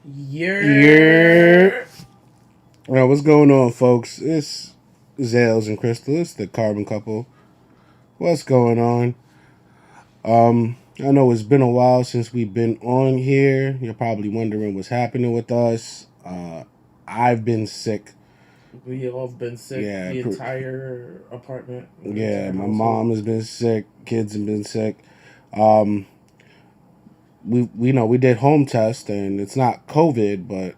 Yeah. Now, what's going on, folks? It's ZALES and KRYSTLE. It's the Carbon Couple. What's going on? I know it's been a while since we've been on here. You're probably wondering what's happening with us. I've been sick. We all have been sick. Yeah, The entire apartment. The yeah. entire My household. mom has been sick. Kids have been sick. Um, we know we did home test and it's not COVID, but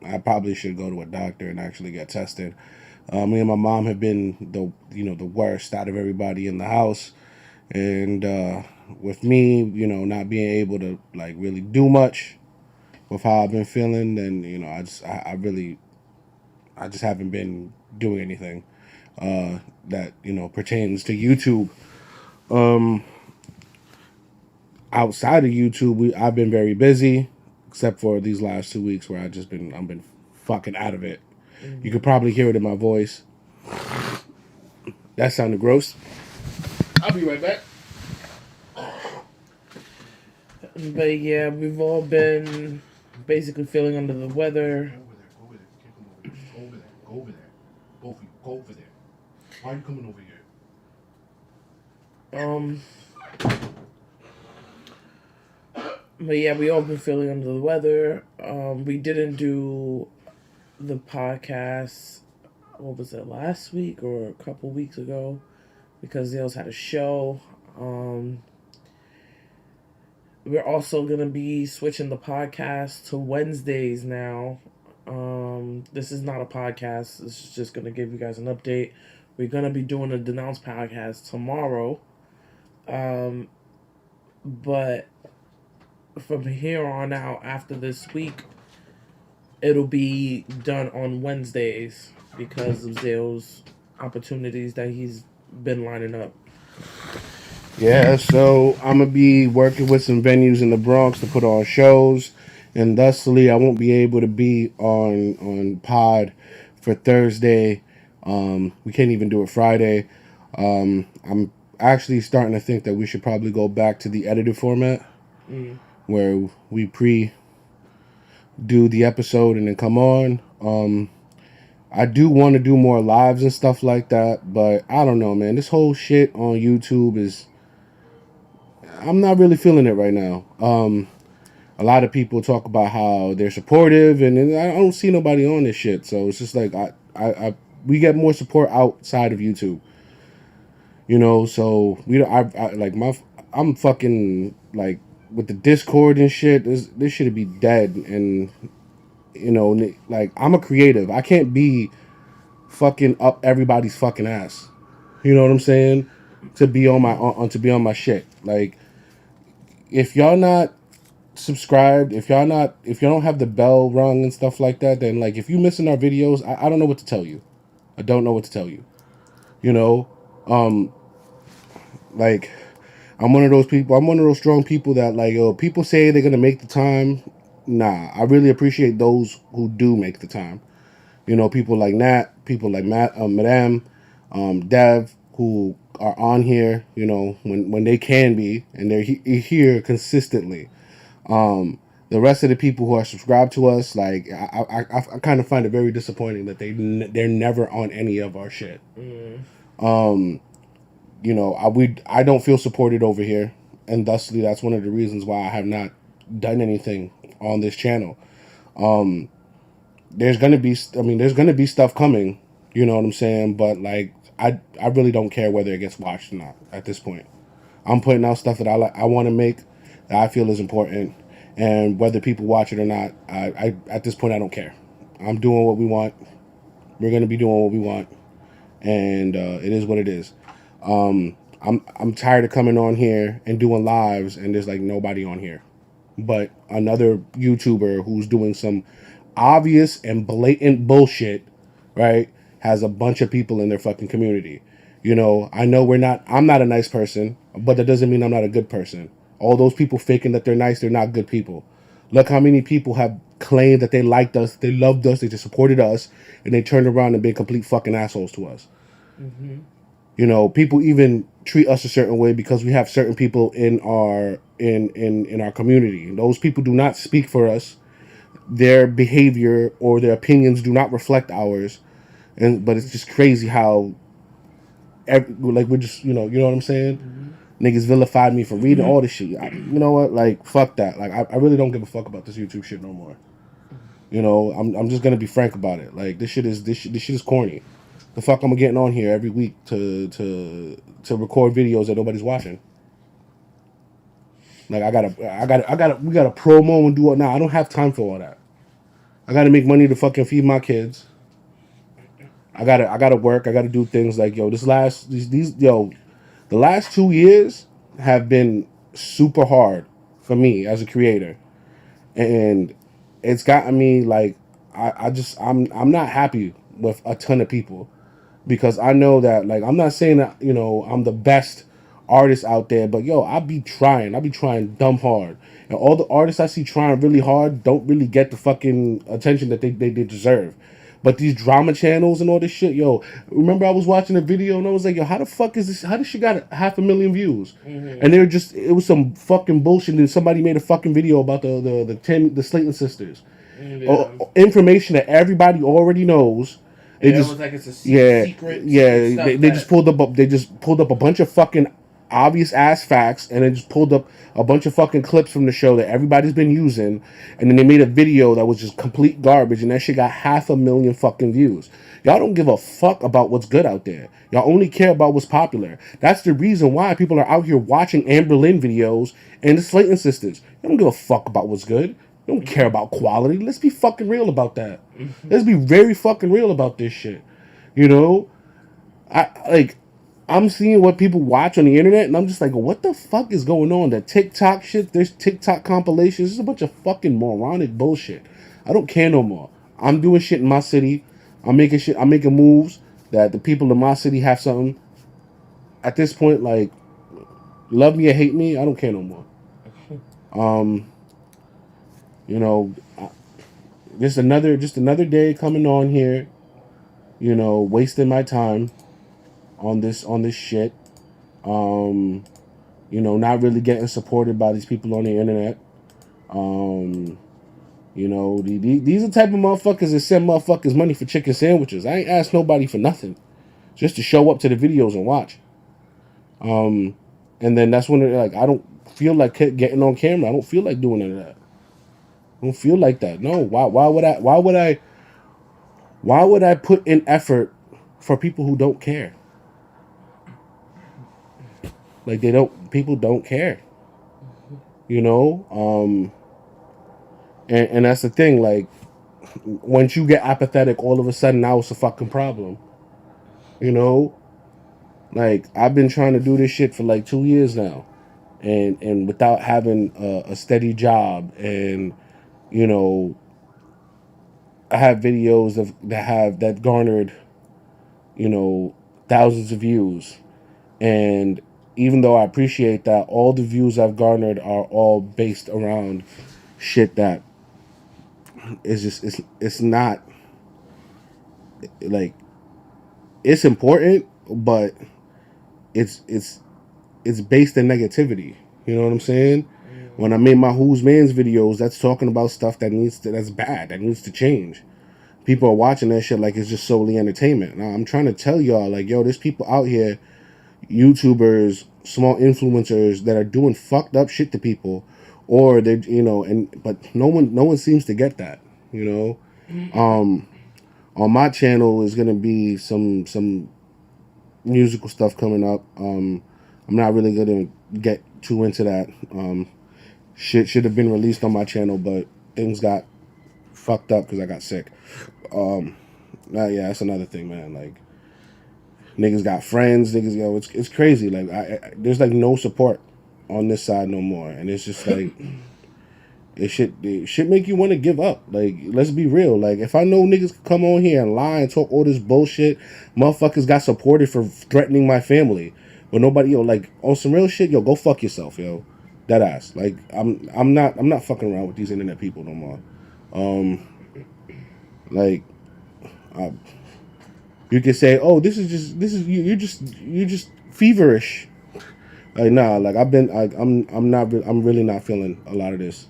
I probably should go to a doctor and actually get tested. Me and my mom have been the worst out of everybody in the house, and with me, not being able to like really do much with how I've been feeling, then I just haven't been doing anything that pertains to YouTube. Um, Outside of YouTube, I've been very busy, except for these last 2 weeks where I've been fucking out of it. You could probably hear it in my voice. That sounded gross. I'll be right back. But yeah, we've all been basically feeling under the weather. Go over there. Go over there. Go over there. Both of you, go over there. Why are you coming over here? But yeah, we all been feeling under the weather. We didn't do the podcast. What was it, last week or a couple weeks ago? Because Zales had a show. We're also gonna be switching the podcast to Wednesdays now. This is not a podcast. This is just gonna give you guys an update. We're gonna be doing a Denounce podcast tomorrow. But from here on out, after this week, it'll be done on Wednesdays because of Zale's opportunities that he's been lining up. Yeah, so I'm gonna be working with some venues in the Bronx to put on shows, and thusly I won't be able to be on Pod for Thursday. We can't even do it Friday. I'm actually starting to think that we should probably go back to the edited format, where we do the episode and then come on. I do want to do more lives and stuff like that, but I don't know, man. This whole shit on YouTube I'm not really feeling it right now. A lot of people talk about how they're supportive, and I don't see nobody on this shit. So it's just like we get more support outside of YouTube. So we don't. I'm fucking like with the Discord and shit. This should be dead, and like I'm a creative. I can't be fucking up everybody's fucking ass. You know what I'm saying? To be on my shit. Like if y'all not subscribed, if y'all don't have the bell rung and stuff like that, then like if you missing our videos, I don't know what to tell you. I don't know what to tell you. You know, like I'm one of those people. I'm one of those strong people that like people say they're gonna make the time. Nah, I really appreciate those who do make the time. People like Nat, people like Madame, Dev, who are on here. When they can be, and they're here consistently. The rest of the people who are subscribed to us, like I kind of find it very disappointing that they're never on any of our shit. I don't feel supported over here, and thusly that's one of the reasons why I have not done anything on this channel. There's gonna be stuff coming. You know what I'm saying? But like I really don't care whether it gets watched or not at this point. I'm putting out stuff that I want to make, that I feel is important, and whether people watch it or not, I at this point I don't care. I'm doing what we want. We're gonna be doing what we want, and it is what it is. I'm tired of coming on here and doing lives, and there's like nobody on here, but another YouTuber who's doing some obvious and blatant bullshit, right? Has a bunch of people in their fucking community. I know I'm not a nice person, but that doesn't mean I'm not a good person. All those people faking that they're nice, they're not good people. Look how many people have claimed that they liked us, they loved us, they just supported us, and they turned around and been complete fucking assholes to us. People even treat us a certain way because we have certain people in our community. Those people do not speak for us. their behavior or their opinions do not reflect ours. But it's just crazy how like we're just you know what I'm saying. Niggas vilified me for reading all this shit. You know what? Like fuck that. Like I really don't give a fuck about this YouTube shit no more. You know, I'm just gonna be frank about it. Like this shit is corny. The fuck I'm getting on here every week to record videos that nobody's watching. Like we got a promo and do it now. I don't have time for all that. I gotta make money to fucking feed my kids. I gotta work. I gotta do things like the last 2 years have been super hard for me as a creator, and it's gotten me like I'm not happy with a ton of people because I know that like I'm not saying that I'm the best artist out there, but I be trying dumb hard, and all the artists I see trying really hard don't really get the fucking attention that they deserve. But these drama channels and all this shit, remember I was watching a video and I was like, how the fuck is this? How does she got 500,000 views? Mm-hmm. And it was some fucking bullshit. And somebody made a fucking video about the Slayton sisters, information that everybody already knows. It was like it's a secret. Yeah, they just pulled up a bunch of fucking obvious ass facts, and then just pulled up a bunch of fucking clips from the show that everybody's been using, and then they made a video that was just complete garbage, and that shit got 500,000 fucking views. Y'all don't give a fuck about what's good out there. Y'all only care about what's popular. That's the reason why people are out here watching Amber Lynn videos and the Slayton sisters. You don't give a fuck about what's good. You don't care about quality. Let's be fucking real about that. Let's be very fucking real about this shit. You know? I'm seeing what people watch on the internet, and I'm just like, what the fuck is going on? That TikTok shit, there's TikTok compilations. This is a bunch of fucking moronic bullshit. I don't care no more. I'm doing shit in my city. I'm making moves that the people in my city have something. At this point, like, love me or hate me, I don't care no more. Just another day coming on here, wasting my time on this shit. Not really getting supported by these people on the internet. These are the type of motherfuckers that send motherfuckers money for chicken sandwiches. I ain't asked nobody for nothing, just to show up to the videos and watch. And then that's when they're like, I don't feel like getting on camera. I don't feel like doing none of that. I don't feel like that. No. Why would I put in effort for people who don't care? Like people don't care. And that's the thing, like, once you get apathetic, all of a sudden now it's a fucking problem. Like, I've been trying to do this shit for like 2 years now, and without having a steady job, and I have videos that garnered thousands of views, and even though I appreciate that, all the views I've garnered are all based around shit that is just it's not like, it's important, but it's based in negativity. You know what I'm saying? When I made my Who's Man's videos, that's talking about stuff that's bad, that needs to change. People are watching that shit like it's just solely entertainment. Now, I'm trying to tell y'all, like, there's people out here, YouTubers, small influencers, that are doing fucked up shit to people, or they're but no one seems to get that. On my channel is gonna be some musical stuff coming up. I'm not really gonna get too into that. Shit should have been released on my channel, but things got fucked up because I got sick. Yeah, that's another thing, man. Like, niggas got friends, it's crazy. Like, there's like no support on this side no more, and it's just like it should make you want to give up. Like, let's be real. Like, if I know niggas could come on here and lie and talk all this bullshit, motherfuckers got supported for threatening my family, but nobody, like, on some real shit, go fuck yourself, That ass. Like, I'm not fucking around with these internet people no more. You can say, oh, you're just feverish. Like, nah, like, I'm really not feeling a lot of this.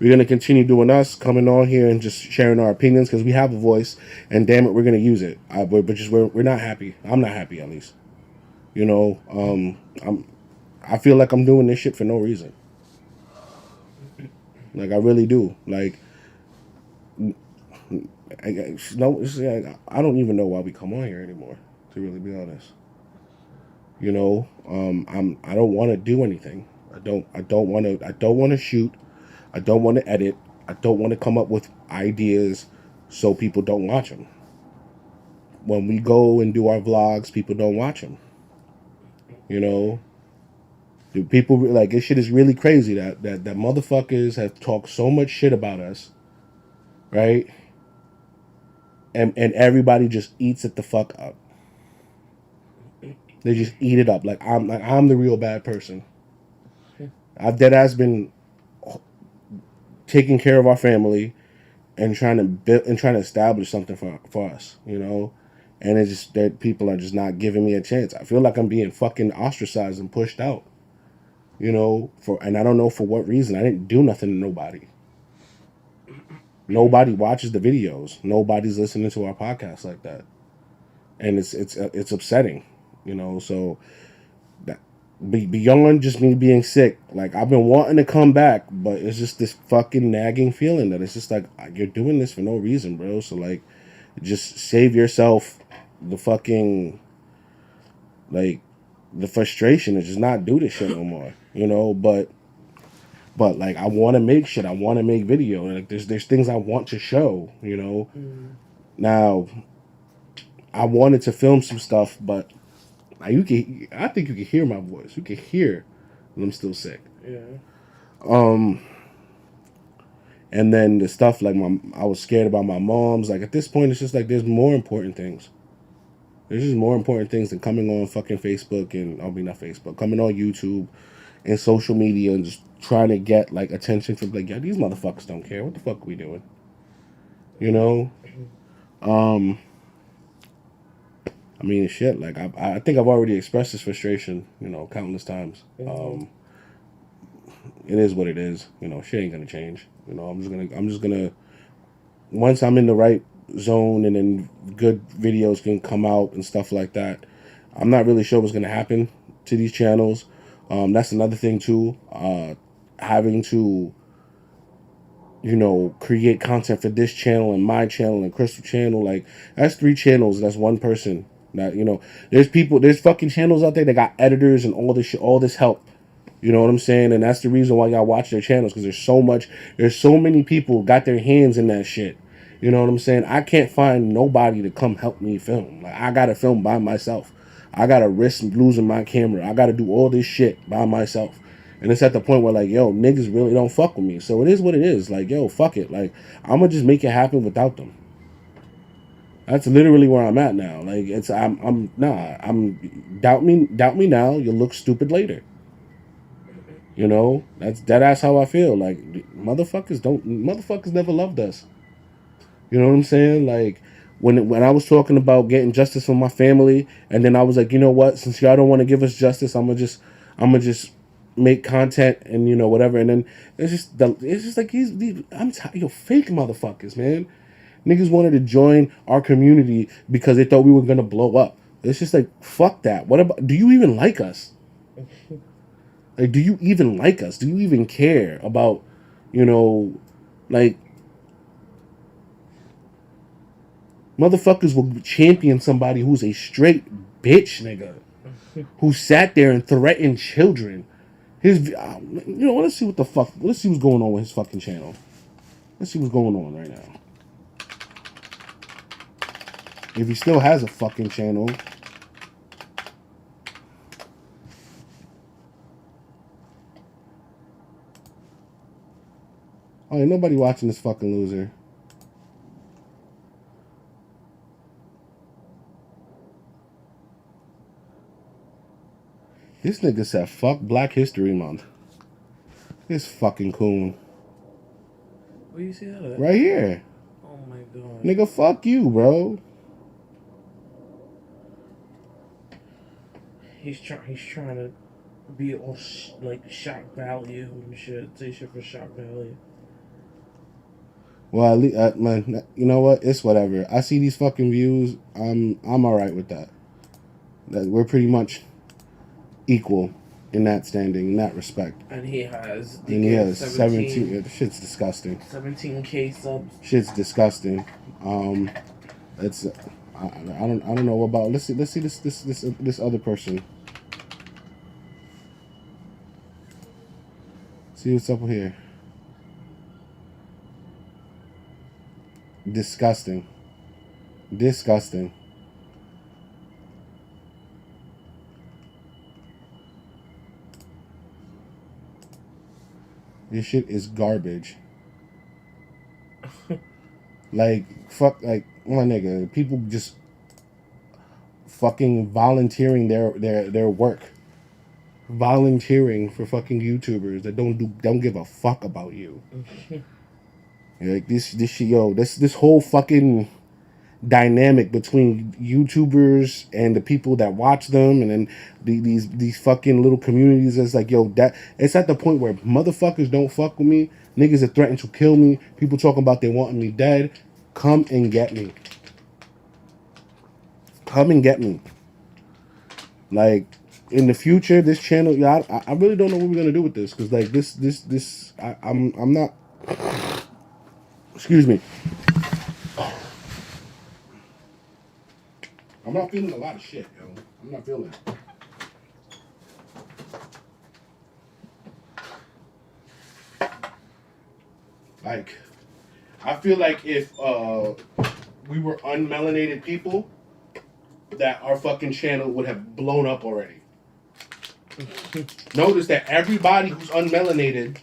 We're gonna continue doing us, coming on here and just sharing our opinions because we have a voice, and damn it, we're gonna use it. We're not happy. I'm not happy, at least. You know, I feel like I'm doing this shit for no reason. Like I really do. Like, I don't even know why we come on here anymore. To really be honest, you know, I don't want to do anything. I don't want to. I don't want to shoot. I don't want to edit. I don't want to come up with ideas so people don't watch them. When we go and do our vlogs, people don't watch them. You know, the people like this shit is really crazy that motherfuckers have talked so much shit about us, right? And everybody just eats it the fuck up. They just eat it up like I'm the real bad person. I've dead ass been taking care of our family and trying to build and trying to establish something for us, you know. And it's just that people are just not giving me a chance. I feel like I'm being fucking ostracized and pushed out, you know. And I don't know for what reason. I didn't do nothing to nobody. Nobody watches the videos. Nobody's listening to our podcast like that, and it's upsetting, you know. So that beyond just me being sick, like I've been wanting to come back, but it's just this fucking nagging feeling that it's just like you're doing this for no reason, bro. So like, just save yourself the fucking like the frustration and just not do this shit no more, you know. But like I want to make shit. I want to make video. Like there's things I want to show, you know. Now I wanted to film some stuff, but I think you can hear my voice. You can hear that I'm still sick. Yeah. And then the stuff like I was scared about my mom's. Like at this point, it's just like there's more important things. There's just more important things than coming on fucking Facebook and not Facebook, coming on YouTube and social media and just trying to get like attention from like, yeah, these motherfuckers don't care. What the fuck are we doing? You know? I mean, shit. Like I think I've already expressed this frustration, you know, countless times. It is what it is. You know, shit ain't gonna change. You know, I'm just gonna once I'm in the right zone and then good videos can come out and stuff like that. I'm not really sure what's gonna happen to these channels. That's another thing too. Having to, you know, create content for this channel and my channel and Crystal channel. Like that's 3 channels. That's one person. That, you know, there's fucking channels out there that got editors and all this shit, all this help. You know what I'm saying? And that's the reason why y'all watch their channels, because there's so many people got their hands in that shit. You know what I'm saying? I can't find nobody to come help me film. Like I gotta film by myself. I gotta risk losing my camera. I gotta do all this shit by myself. And it's at the point where like, yo, niggas really don't fuck with me. So it is what it is. Like, yo, fuck it. Like, I'm gonna just make it happen without them. That's literally where I'm at now. Like, I'm doubt me now. You'll look stupid later. You know, that's how I feel. Like motherfuckers never loved us. You know what I'm saying? Like when I was talking about getting justice for my family, and then I was like, you know what? Since y'all don't want to give us justice, I'm gonna just make content and you know whatever. And then it's just like yo, fake motherfuckers, man. Niggas wanted to join our community because they thought we were gonna blow up. It's just like fuck that. What about? Do you even like us? Like, do you even like us? Do you even care about, you know, like, motherfuckers will champion somebody who's a straight bitch nigga, who sat there and threatened children. You know, let's see let's see what's going on with his fucking channel. Let's see what's going on right now. If he still has a fucking channel. Oh, ain't nobody watching this fucking loser. This nigga said fuck Black History Month. This fucking coon. Where you see that at? Right here. Oh my god. Nigga, fuck you, bro. He's trying to be all like shock value and shit. Say shit for shock value. Well, at least, man, you know what? It's whatever. I see these fucking views. I'm all right with that. We're pretty much equal in that standing, in that respect. And he has And he has 17. Yeah, shit's disgusting. 17K subs. Shit's disgusting. It's I don't know about. Let's see this other person. See what's up here. Disgusting. Disgusting. This shit is garbage. Like, fuck, like, my nigga, people just fucking volunteering their work. Volunteering for fucking YouTubers that don't give a fuck about you. Like, this shit, yo, this whole fucking dynamic between YouTubers and the people that watch them, and then these fucking little communities. It's like, yo, that it's at the point where motherfuckers don't fuck with me. Niggas are threatening to kill me. People talking about they wanting me dead. Come and get me. Come and get me. Like, in the future, this channel, yeah, I really don't know what we're gonna do with this, because like this I'm not. Excuse me. I'm not feeling a lot of shit, yo. I'm not feeling it. Like, I feel like if we were unmelanated people, that our fucking channel would have blown up already. Notice that everybody who's unmelanated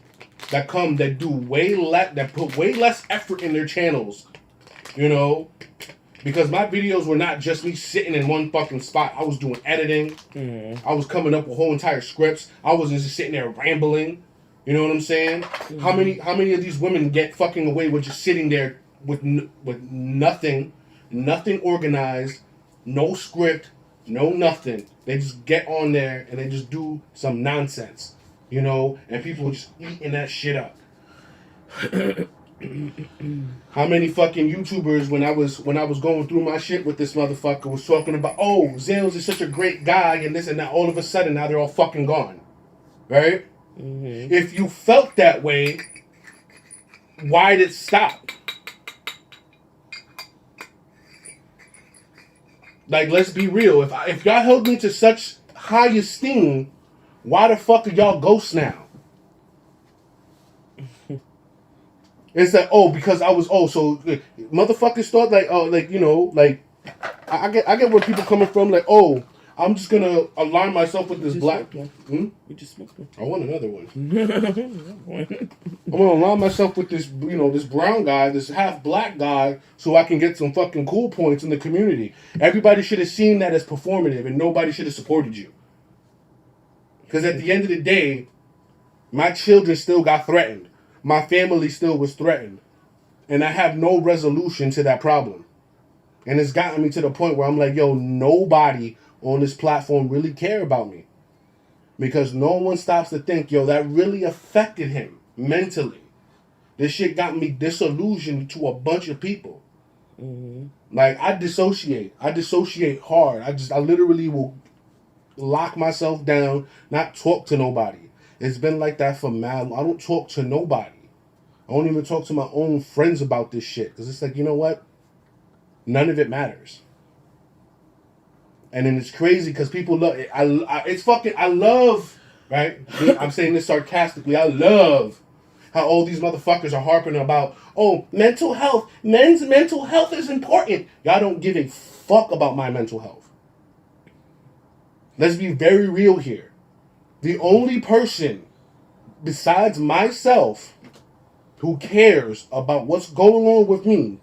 that put way less effort in their channels, you know, because my videos were not just me sitting in one fucking spot. I was doing editing. I was coming up with whole entire scripts. I wasn't just sitting there rambling. You know what I'm saying? How many of these women get fucking away with just sitting there with nothing organized, no script, no nothing. They just get on there and they just do some nonsense, you know, and people just eating that shit up. How many fucking YouTubers when I was going through my shit with this motherfucker was talking about, oh, Zales is such a great guy and this and that. All of a sudden now they're all fucking gone, right? Mm-hmm. If you felt that way, why did it stop? Like, let's be real. If y'all held me to such high esteem, why the fuck are y'all ghosts now? It's like, oh, because I was, so motherfuckers thought like, oh, like, you know, like, I get where people coming from, like, oh, I'm just gonna alarm myself with this black. We just smoked one. I want another one. I'm gonna alarm myself with this, you know, this brown guy, this half black guy, so I can get some fucking cool points in the community. Everybody should have seen that as performative, and nobody should have supported you. Because at the end of the day, my children still got threatened. My family still was threatened. And I have no resolution to that problem. And it's gotten me to the point where I'm like, yo, nobody on this platform really care about me. Because no one stops to think, yo, that really affected him mentally. This shit got me disillusioned to a bunch of people. Mm-hmm. Like, I dissociate hard. I literally will lock myself down, not talk to nobody. It's been like that for mad. I don't talk to nobody. I don't even talk to my own friends about this shit. Because it's like, you know what? None of it matters. And then it's crazy because people love it. I love, right? I'm saying this sarcastically. I love how all these motherfuckers are harping about, oh, mental health. Men's mental health is important. Y'all don't give a fuck about my mental health. Let's be very real here. The only person besides myself who cares about what's going on with me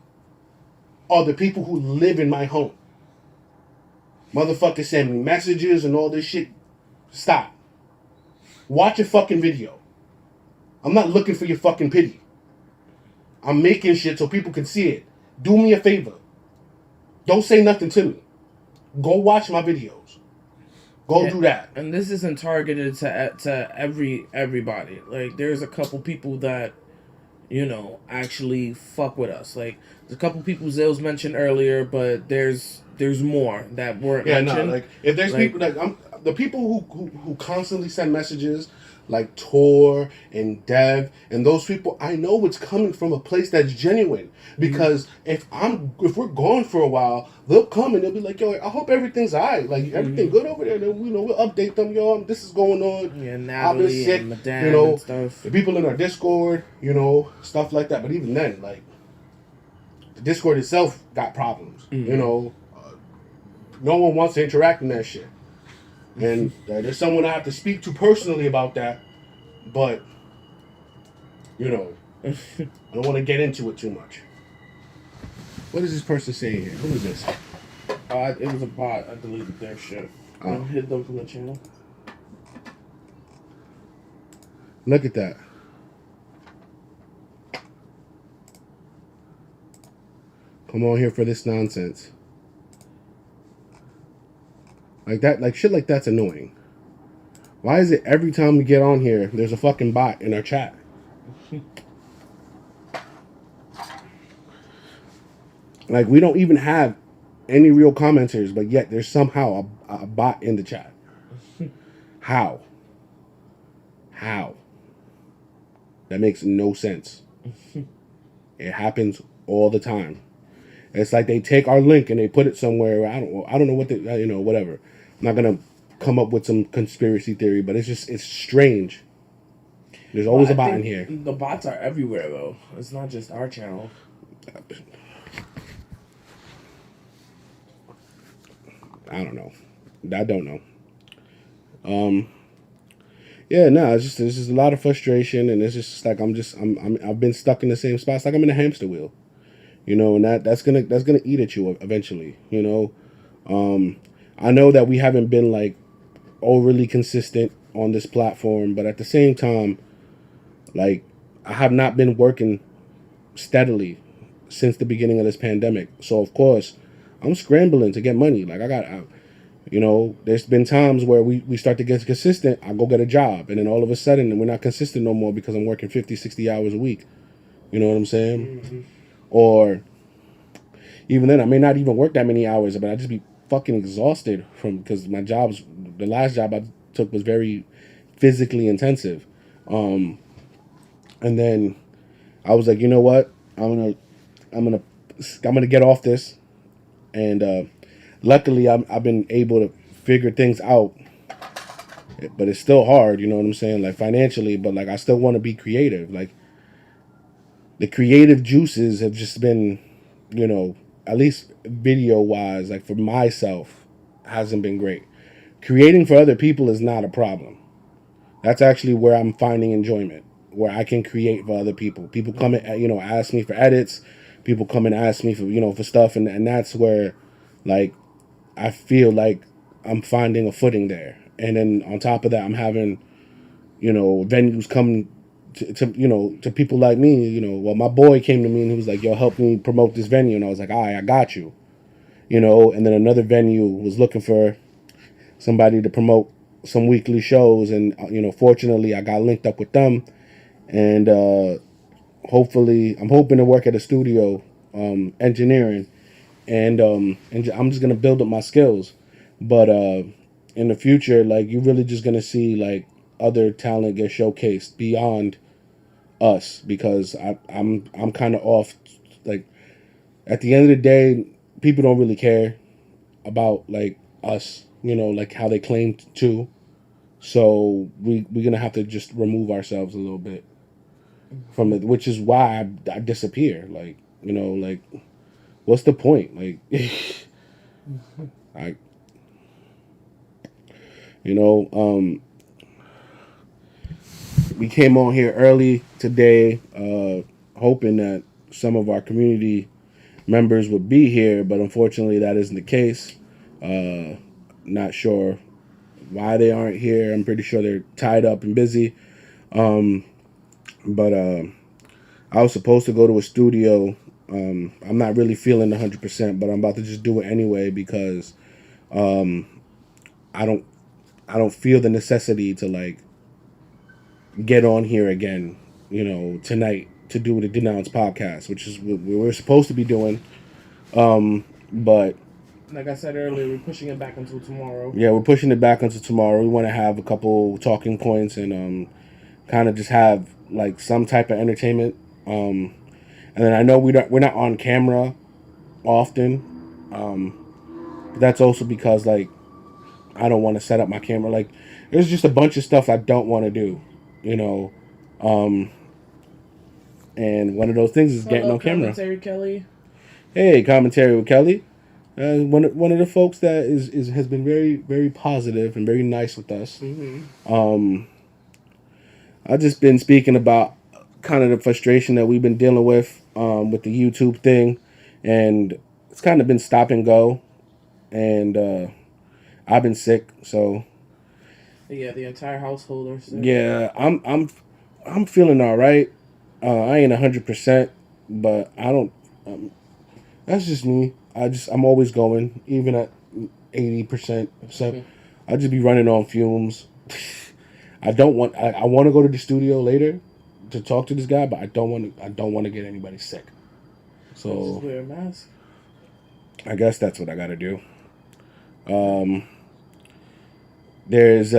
are the people who live in my home. Motherfuckers send me messages and all this shit. Stop. Watch a fucking video. I'm not looking for your fucking pity. I'm making shit so people can see it. Do me a favor. Don't say nothing to me. Go watch my videos. Go do that. And this isn't targeted to everybody. Like, there's a couple people that, actually fuck with us. Like, there's a couple people Zales mentioned earlier, but there's more that weren't mentioned. Like if there's Like, people like the people who constantly send messages like Tor and Dev and those people, I know it's coming from a place that's genuine. Because if we're gone for a while, they'll come and they'll be like, yo, I hope everything's alright. Like everything good over there. Then we'll update them, yo. This is going on. yeah, I've been Natalie sick. and Madame and stuff. The people in our Discord, stuff like that. But even then, like the Discord itself got problems. No one wants to interact in that shit. And there's someone I have to speak to personally about that. But, I don't want to get into it too much. What is this person saying here? Who is this? It was a bot. I deleted their shit. I hid them from the channel. Look at that. Come on here for this nonsense. Like that, like shit like that's annoying. Why is it every time we get on here, there's a fucking bot in our chat? Like, we don't even have any real commenters, but yet there's somehow a bot in the chat. How? That makes no sense. It happens all the time. It's like they take our link and they put it somewhere. I don't know what they, whatever. I'm not gonna come up with some conspiracy theory, but it's strange. There's always a bot in here. The bots are everywhere, though. It's not just our channel. I don't know. I don't know. Yeah, no, it's just a lot of frustration, and it's just like I've been stuck in the same spot. It's like I'm in a hamster wheel, and that's gonna eat at you eventually. I know that we haven't been like overly consistent on this platform, but at the same time, like I have not been working steadily since the beginning of this pandemic. So of course, I'm scrambling to get money. Like there's been times where we start to get consistent. I go get a job, and then all of a sudden we're not consistent no more because I'm working 50, 60 hours a week. You know what I'm saying? Mm-hmm. Or even then, I may not even work that many hours, but I just be fucking exhausted because the last job I took was very physically intensive. And then I was like, you know what? I'm gonna get off this, and luckily I've been able to figure things out. But it's still hard, you know what I'm saying? Like financially, but like I still want to be creative. Like the creative juices have just been, at least video wise, like for myself, hasn't been great. Creating for other people is not a problem. That's actually where I'm finding enjoyment, where I can create for other people. People come and, ask me for edits. People come and ask me for stuff. And that's where, like, I feel like I'm finding a footing there. And then on top of that, I'm having, venues come to people like me. Well, my boy came to me and he was like, yo, help me promote this venue. And I was like, all right, I got you. And then another venue was looking for somebody to promote some weekly shows. And, fortunately, I got linked up with them. And hopefully, I'm hoping to work at a studio engineering. And I'm just going to build up my skills. But in the future, like, you're really just going to see, like, other talent get showcased beyond us, because I'm kind of off. Like, at the end of the day, people don't really care about, like, us, like how they claim to. So we're going to have to just remove ourselves a little bit from it, which is why I disappear. Like, like, what's the point? Like, I, we came on here early today, hoping that some of our community members would be here, but unfortunately that isn't the case. Not sure why they aren't here. I'm pretty sure they're tied up and busy. But I was supposed to go to a studio. I'm not really feeling 100%, but I'm about to just do it anyway because I don't feel the necessity to, like, get on here again, tonight to do the Denounce podcast, which is what we were supposed to be doing. But like I said earlier, we're pushing it back until tomorrow. yeah, we're pushing it back until tomorrow. We want to have a couple talking points and kind of just have like some type of entertainment. And then I know we're not on camera often. But that's also because like I don't want to set up my camera. Like there's just a bunch of stuff I don't want to do, you know. And one of those things is getting on camera. Commentary Kelly. Hey, commentary with Kelly. One of the folks that is has been very, very positive and very nice with us. I've just been speaking about kind of the frustration that we've been dealing with the YouTube thing, and it's kind of been stop and go, and I've been sick, so yeah, the entire household are sick. Yeah, I'm feeling all right. I ain't 100%, but I don't. That's just me. I'm always going, even at 80%. So I just be running on fumes. I don't want. I want to go to the studio later to talk to this guy, but I don't want to. I don't want to get anybody sick. So just wear a mask. I guess that's what I got to do. There's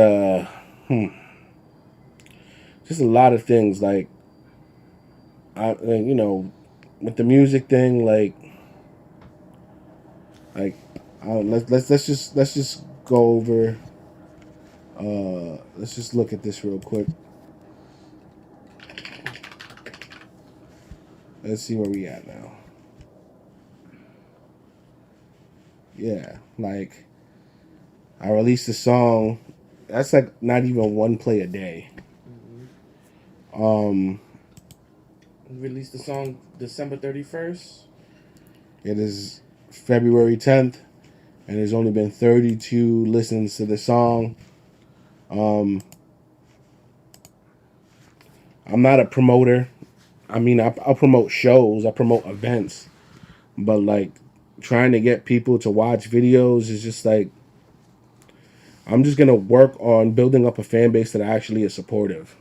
just a lot of things like with the music thing, let's just go over. Let's just look at this real quick. Let's see where we at now. Yeah, like I released a song. That's like not even one play a day. Released the song December 31st. It is February 10th, and there's only been 32 listens to the song. I'm not a promoter. I mean, I'll promote shows, I promote events, but like trying to get people to watch videos is just like, I'm just gonna work on building up a fan base that actually is supportive,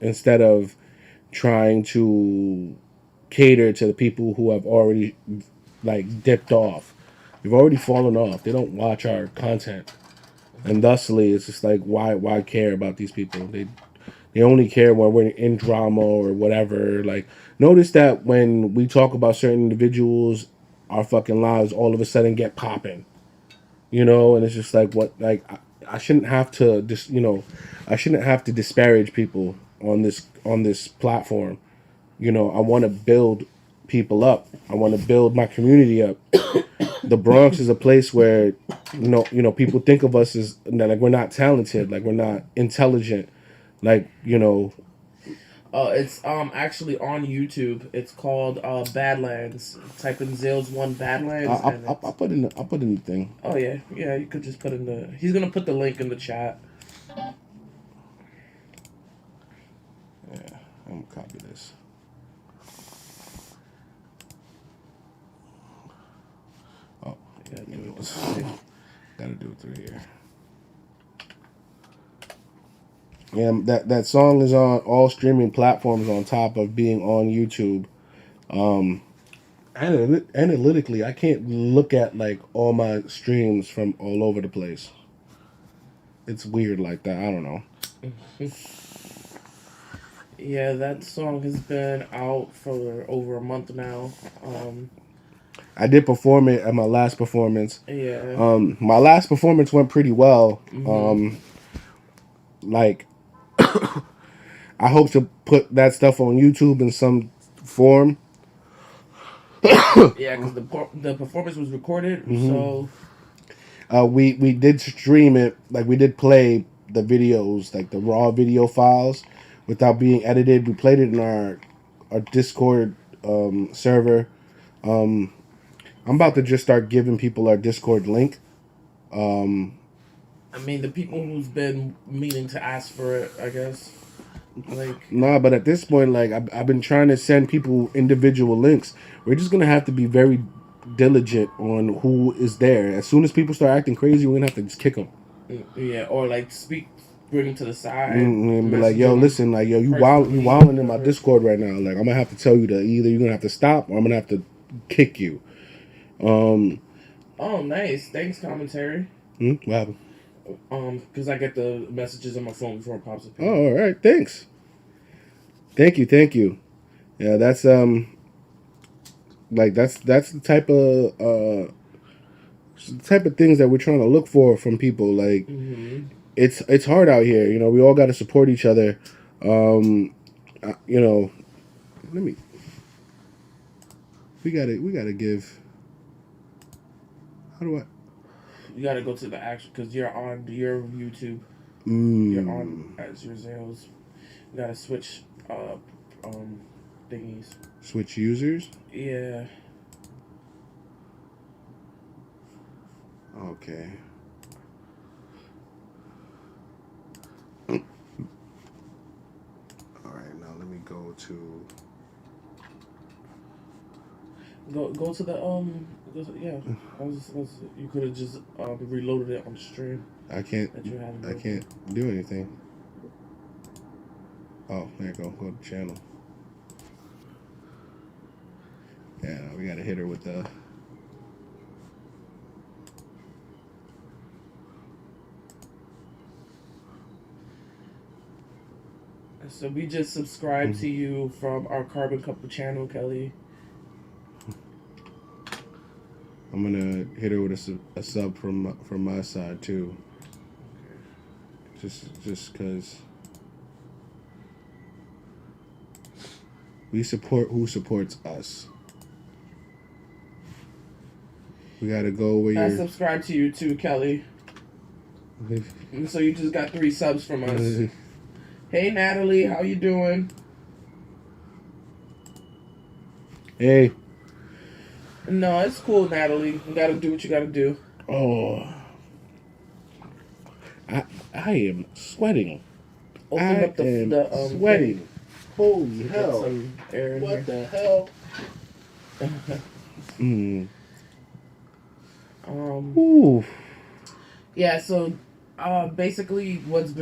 instead of trying to cater to the people who have already like dipped off. They've already fallen off. They don't watch our content, and thusly, it's just like why care about these people? They only care when we're in drama or whatever. Like, notice that when we talk about certain individuals, our fucking lives all of a sudden get popping. And it's just like, what, like, I shouldn't have to just, I shouldn't have to disparage people on this platform. I want to build people up. I want to build my community up. The Bronx is a place where, people think of us as like we're not talented, like we're not intelligent, like. It's actually on YouTube. It's called Badlands. Type in ZALES 1 Badlands. I'll put in the thing. Oh yeah. You could just put in the. He's gonna put the link in the chat. Yeah, I'm gonna copy this. Oh, gotta do it through here. Yeah, that song is on all streaming platforms on top of being on YouTube. Analytically, I can't look at like all my streams from all over the place. It's weird like that. I don't know. Yeah, that song has been out for over a month now. I did perform it at my last performance. Yeah. My last performance went pretty well. Like, I hope to put that stuff on YouTube in some form. Yeah, because the performance was recorded, so we did stream it. Like, we did play the videos, like the raw video files, without being edited. We played it in our Discord server. I'm about to just start giving people our Discord link. I mean, the people who's been meaning to ask for it, I guess. Like, nah, but at this point, like I've been trying to send people individual links. We're just gonna have to be very diligent on who is there. As soon as people start acting crazy, we're gonna have to just kick them. yeah, or like speak bring them to the side and be like, message yo, them listen, like, yo, you personally, wilding in my whatever. Discord right now. Like, I'm gonna have to tell you that either you're gonna have to stop or I'm gonna have to kick you. Oh, nice. Thanks, commentary. What happened? Because I get the messages on my phone before it pops up. Oh, all right. Thanks. Thank you. Yeah, that's like that's the type of things that we're trying to look for from people. Like, it's hard out here. You know, we all got to support each other. You know, we gotta give. How do I? You gotta go to the action because you're on your YouTube. You're on as your Zales. You gotta switch thingies. Switch users? Yeah. Okay. Alright, now let me go to... Go to the yeah. You could have just reloaded it on the stream. I can't do anything. Oh, there you go. Go to channel. Yeah, we gotta hit her with the... So we just subscribed to you from our Carbon Couple channel, Kelly. I'm gonna hit her with a sub from my side too. Just because we support who supports us. We gotta go where I you're... subscribe to you too, Kelly. So you just got 3 subs from us. Hey Natalie, how you doing? Hey. No, it's cool, Natalie. You gotta do what you gotta do. Oh. I am sweating. Open up the sweating. thing. Holy hell. Some air in what here. the hell? Ooh. Yeah, so basically we've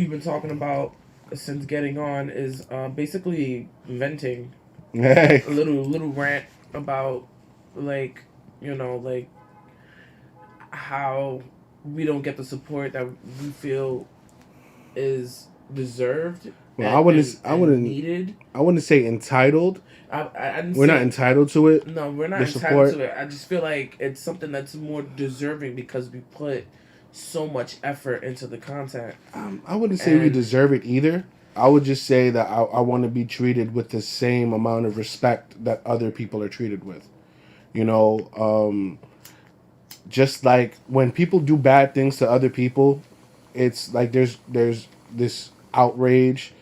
been talking about since getting on is basically venting. Hey. A little rant about like how we don't get the support that we feel is deserved. Well, I wouldn't needed. I wouldn't say entitled. We're not entitled to it. No, we're not entitled to it. I just feel like it's something that's more deserving because we put so much effort into the content. I wouldn't say we deserve it either. I would just say that I want to be treated with the same amount of respect that other people are treated with. You know, just like when people do bad things to other people, it's like there's this outrage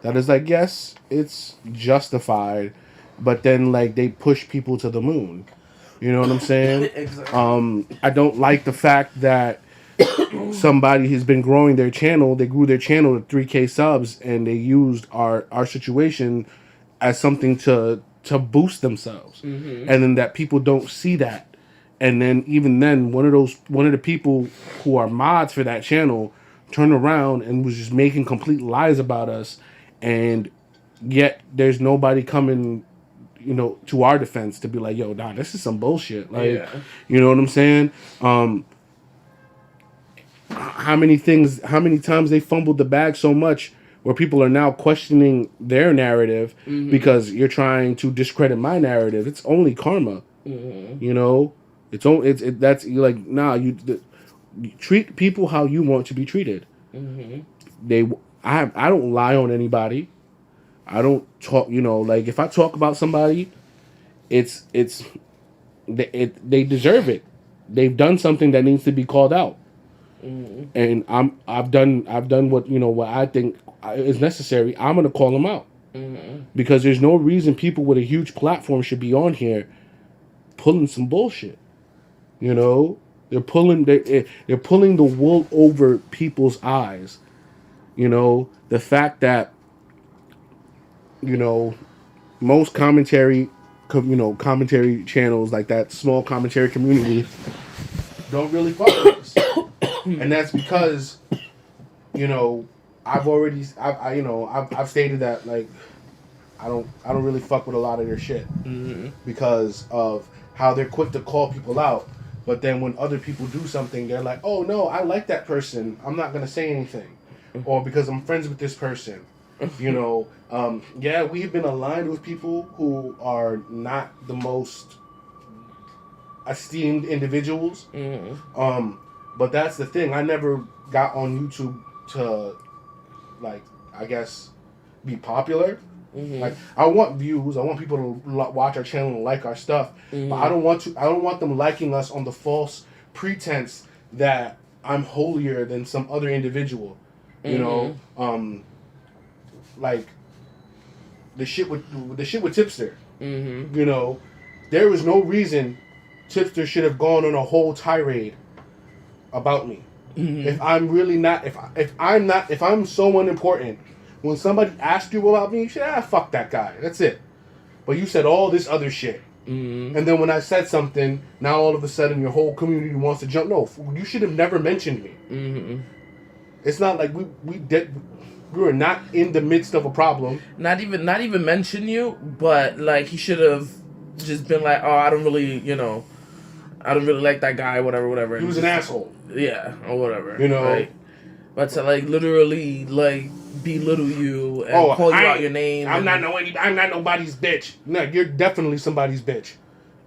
that is like, yes, it's justified, but then like they push people to the moon. You know what I'm saying? Exactly. I don't like the fact that somebody has been growing their channel. They grew their channel to 3K subs, and they used our situation as something to boost themselves, and then that people don't see that, and then even then one of the people who are mods for that channel turned around and was just making complete lies about us, and yet there's nobody coming, you know, to our defense to be like, yo, nah, this is some bullshit. Like, Yeah. you know what I'm saying? How many times they fumbled the bag so much where people are now questioning their narrative because you're trying to discredit my narrative. It's only karma. You know, that's like, nah, you treat people how you want to be treated. I don't lie on anybody. I don't talk, you know, like if I talk about somebody, they deserve it. They've done something that needs to be called out. And I've done what, you know, what I think is necessary. I'm gonna call them out because there's no reason people with a huge platform should be on here pulling some bullshit. You know, they're pulling the wool over people's eyes. You know, the fact that, you know, most commentary channels, like that small commentary community, don't really fuck with us. And that's because you know, I've stated that like I don't really fuck with a lot of their shit because of how they're quick to call people out. But then when other people do something, they're like, "Oh no, I like that person. I'm not gonna say anything," or because I'm friends with this person. You know, yeah, we've been aligned with people who are not the most esteemed individuals. But that's the thing. I never got on YouTube to, like, I guess, be popular. Like, I want views. I want people to watch our channel and like our stuff. But I don't want them liking us on the false pretense that I'm holier than some other individual. You know, like the shit with Tipster. You know, there was no reason Tipster should have gone on a whole tirade about me. If I'm really not, if I'm so unimportant, when somebody asks you about me, you say, fuck that guy. That's it. But you said all this other shit. And then when I said something, now all of a sudden your whole community wants to jump. No, you should have never mentioned me. It's not like we were not in the midst of a problem. Not even mention you, but like he should have just been like, oh, I don't really like that guy, whatever. He was an asshole. Yeah, or whatever. You know. Like, but to like literally like belittle you and call you out your name. I'm not nobody's bitch. No, you're definitely somebody's bitch.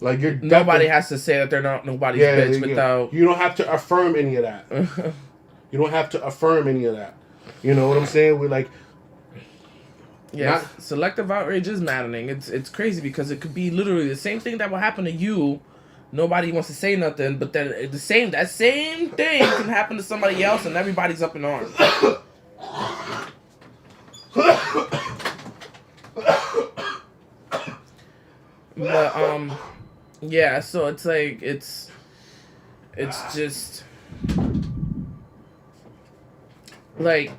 Like you're nobody has to say that they're not nobody's bitch without. You don't have to affirm any of that. You don't have to affirm any of that. You know what I'm saying? We're like. Yeah, selective outrage is maddening. It's crazy because it could be literally the same thing that will happen to you. Nobody wants to say nothing, but then that same thing can happen to somebody else, and everybody's up in arms. But yeah. So it's like it's just like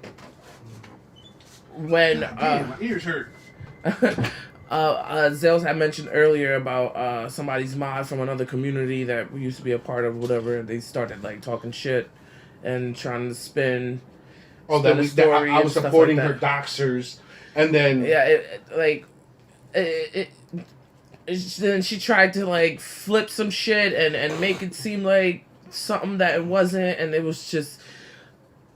when my ears hurt. Zales had mentioned earlier about somebody's mod from another community that we used to be a part of, whatever. They started like talking shit and trying to spin. Oh, that I was supporting her doxers, and then then she tried to like flip some shit and make it seem like something that it wasn't, and it was just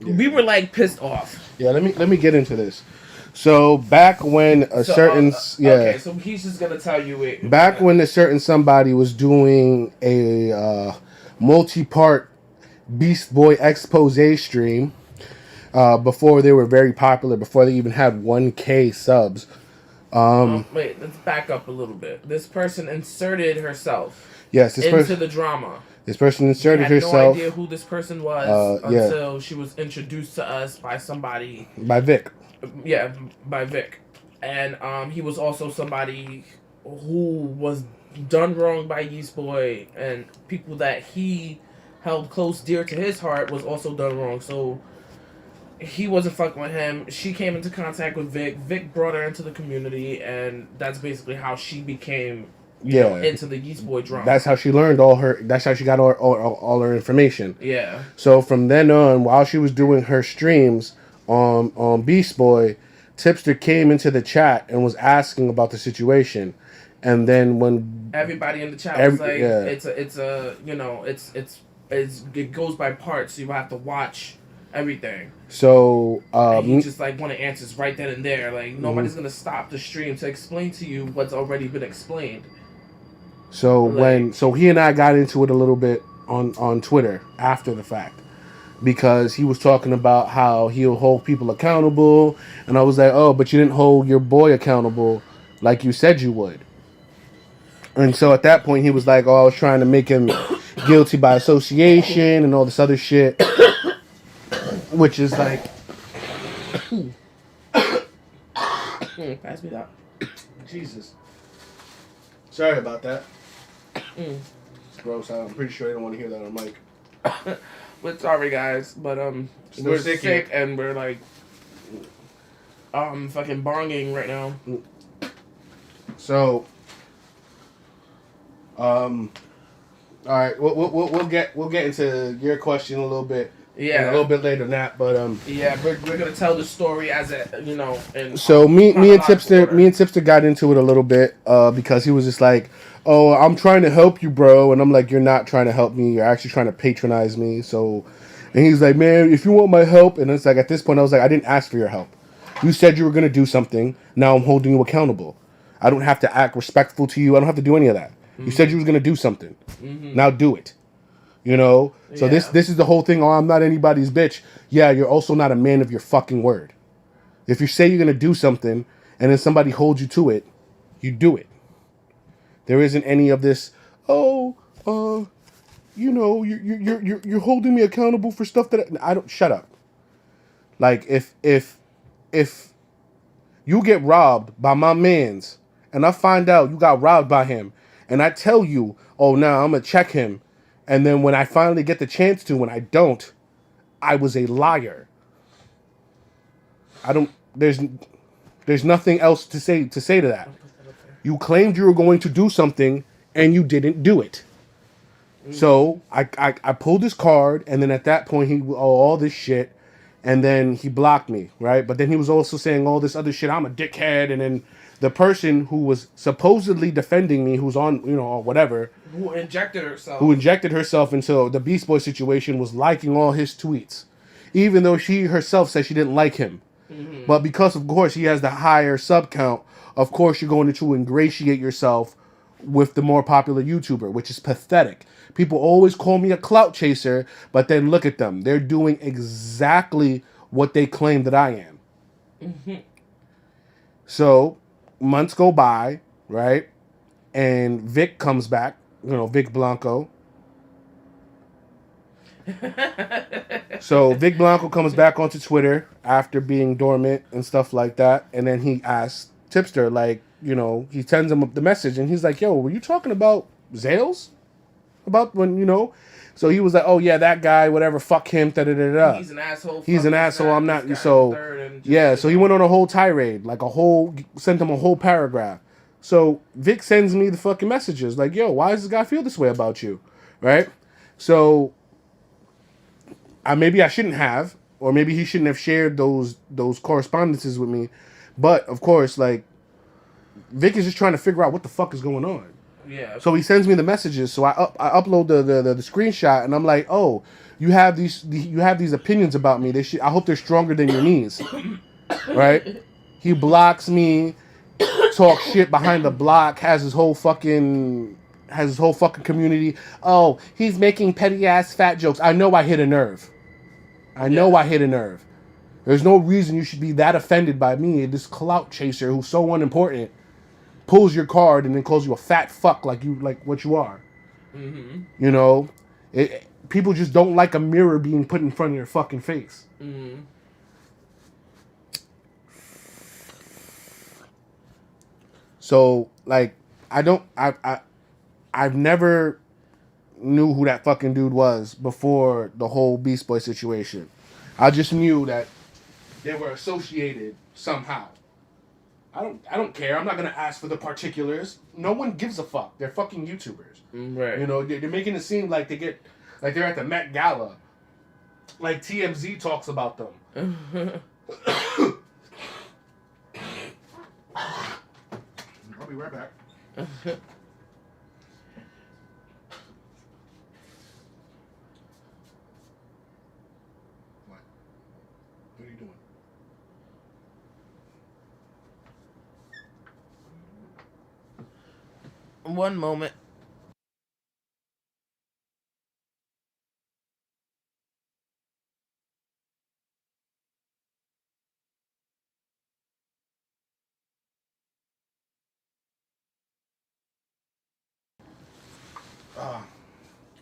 we were like pissed off. Yeah, let me get into this. So back when okay, so he's just gonna tell you it. Back when a certain somebody was doing a multi-part Beast Boy expose stream, before they were very popular, before they even had 1K subs. Wait, let's back up a little bit. This person inserted herself. Yes, into the drama. This person inserted herself. I had no idea who this person was until she was introduced to us by somebody. By Vic. Yeah, by Vic. And he was also somebody who was done wrong by Yeast Boy, and people that he held close, dear to his heart, was also done wrong. So he wasn't fucking with him. She came into contact with Vic. Vic brought her into the community, and that's basically how she became into the Yeast Boy drama. That's how she learned that's how she got all her information. Yeah. So from then on, while she was doing her streams on Beast Boy, Tipster came into the chat and was asking about the situation. And then when everybody in the chat was like, it goes by parts, so you have to watch everything. So he just like wanted answers right then and there. Like nobody's gonna stop the stream to explain to you what's already been explained. So he and I got into it a little bit on Twitter after the fact, because he was talking about how he'll hold people accountable, and I was like, oh, but you didn't hold your boy accountable like you said you would. And so at that point he was like, oh, I was trying to make him guilty by association and all this other shit. Which is like, pass me that. Jesus. Sorry about that. It's gross. I'm pretty sure they don't want to hear that on mic. We're sorry, guys, but we're sick and we're like fucking bonging right now. So, all right, we'll get into your question a little bit. Yeah, and a little bit later than that. But yeah, we're gonna tell the story as a in so me and chronological Tipster got into it a little bit because he was just like, "Oh, I'm trying to help you, bro," and I'm like, "You're not trying to help me. You're actually trying to patronize me." So, and he's like, "Man, if you want my help," and it's like at this point I was like, "I didn't ask for your help. You said you were gonna do something. Now I'm holding you accountable. I don't have to act respectful to you. I don't have to do any of that. You said you was gonna do something. Now do it." You know, so Yeah. this is the whole thing. Oh, I'm not anybody's bitch. Yeah, you're also not a man of your fucking word. If you say you're gonna do something and then somebody holds you to it, you do it. There isn't any of this. Oh, you know, you're holding me accountable for stuff that I don't. Shut up. Like if you get robbed by my man's and I find out you got robbed by him and I tell you, oh, now I'm gonna check him, and then when I finally get the chance to, when I don't, I was a liar. I don't. There's nothing else to say to that. You claimed you were going to do something and you didn't do it. So I pulled his card, and then at that point he all this shit, and then he blocked me, right? But then he was also saying all this other shit. I'm a dickhead, and then the person who was supposedly defending me, who's on or whatever, who injected herself into the Beast Boy situation, was liking all his tweets, even though she herself said she didn't like him. But because of course he has the higher sub count, of course you're going to ingratiate yourself with the more popular YouTuber, which is pathetic. People always call me a clout chaser, but then look at them. They're doing exactly what they claim that I am. So months go by, right? And Vic comes back, Vic Blanco. So Vic Blanco comes back onto Twitter after being dormant and stuff like that, and then he asks Tipster, like, he sends him the message, and he's like, "Yo, were you talking about Zales? About when?" So he was like, "Oh yeah, that guy, whatever, fuck him." Da da da da. He's an asshole. He's an asshole. I'm not. So yeah. So he went on a whole tirade, sent him a whole paragraph. So Vic sends me the fucking messages, like, "Yo, why does this guy feel this way about you?" Right? So maybe I shouldn't have, or maybe he shouldn't have shared those correspondences with me. But of course, like, Vic is just trying to figure out what the fuck is going on. Yeah. So he sends me the messages. So I upload the screenshot, and I'm like, "Oh, you have these opinions about me. I hope they're stronger than your knees." Right? He blocks me, talks shit behind the block, has his whole fucking community. "Oh, he's making petty ass fat jokes." I know I hit a nerve. I hit a nerve. There's no reason you should be that offended by me, this clout chaser who's so unimportant, pulls your card and then calls you a fat fuck like what you are. People just don't like a mirror being put in front of your fucking face. So like, I've never knew who that fucking dude was before the whole Beast Boy situation. I just knew that they were associated somehow. I don't care. I'm not gonna ask for the particulars. No one gives a fuck. They're fucking YouTubers. Right. They're making it seem like they're at the Met Gala. Like TMZ talks about them. I'll be right back. What are you doing? One moment.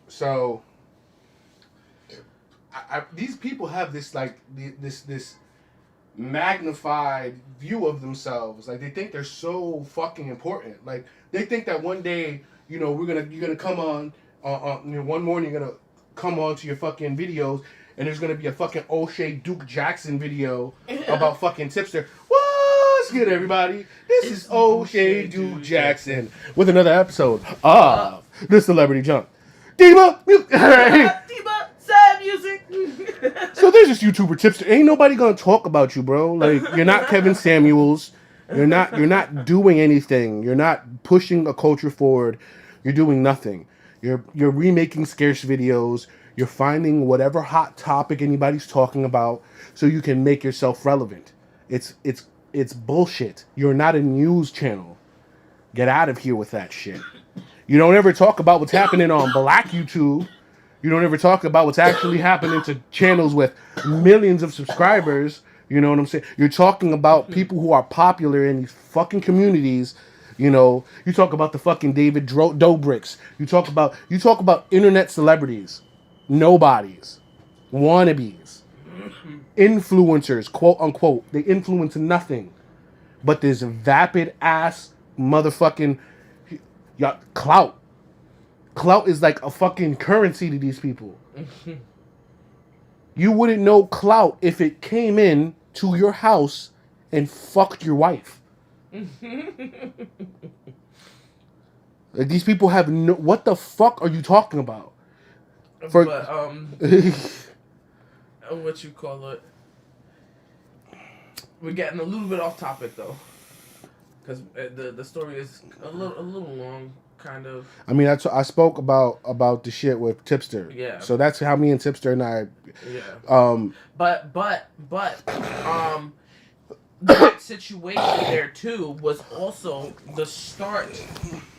So these people have this this magnified view of themselves. Like, they think they're so fucking important. Like, they think that one day, you're gonna come on, one morning you're gonna come on to your fucking videos, and there's gonna be a fucking O'Shea Duke Jackson video about fucking Tipster. What's good, everybody? This is O'Shea Duke Jackson with another episode of the Celebrity Junk. Diva, Diva, sad music. So there's this YouTuber tipster. Ain't nobody gonna talk about you, bro. Like you're not Kevin Samuels. You're not doing anything. You're not pushing a culture forward. You're doing nothing. You're remaking scarce videos. You're finding whatever hot topic anybody's talking about so you can make yourself relevant. It's bullshit. You're not a news channel. Get out of here with that shit. You don't ever talk about what's happening on Black YouTube. You don't ever talk about what's actually happening to channels with millions of subscribers. You know what I'm saying? You're talking about people who are popular in these fucking communities. You know, you talk about the fucking David Dobrik's. You talk about internet celebrities, nobodies, wannabes, influencers, quote unquote. They influence nothing but this vapid ass motherfucking clout. Clout is like a fucking currency to these people. You wouldn't know clout if it came in to your house and fucked your wife. Like these people have no. What the fuck are you talking about? But what you call it? We're getting a little bit off topic though, because the story is a little long, kind of. I mean, I spoke about the shit with Tipster. Yeah. So that's how me and Tipster and I. Yeah. But that situation there too was also the start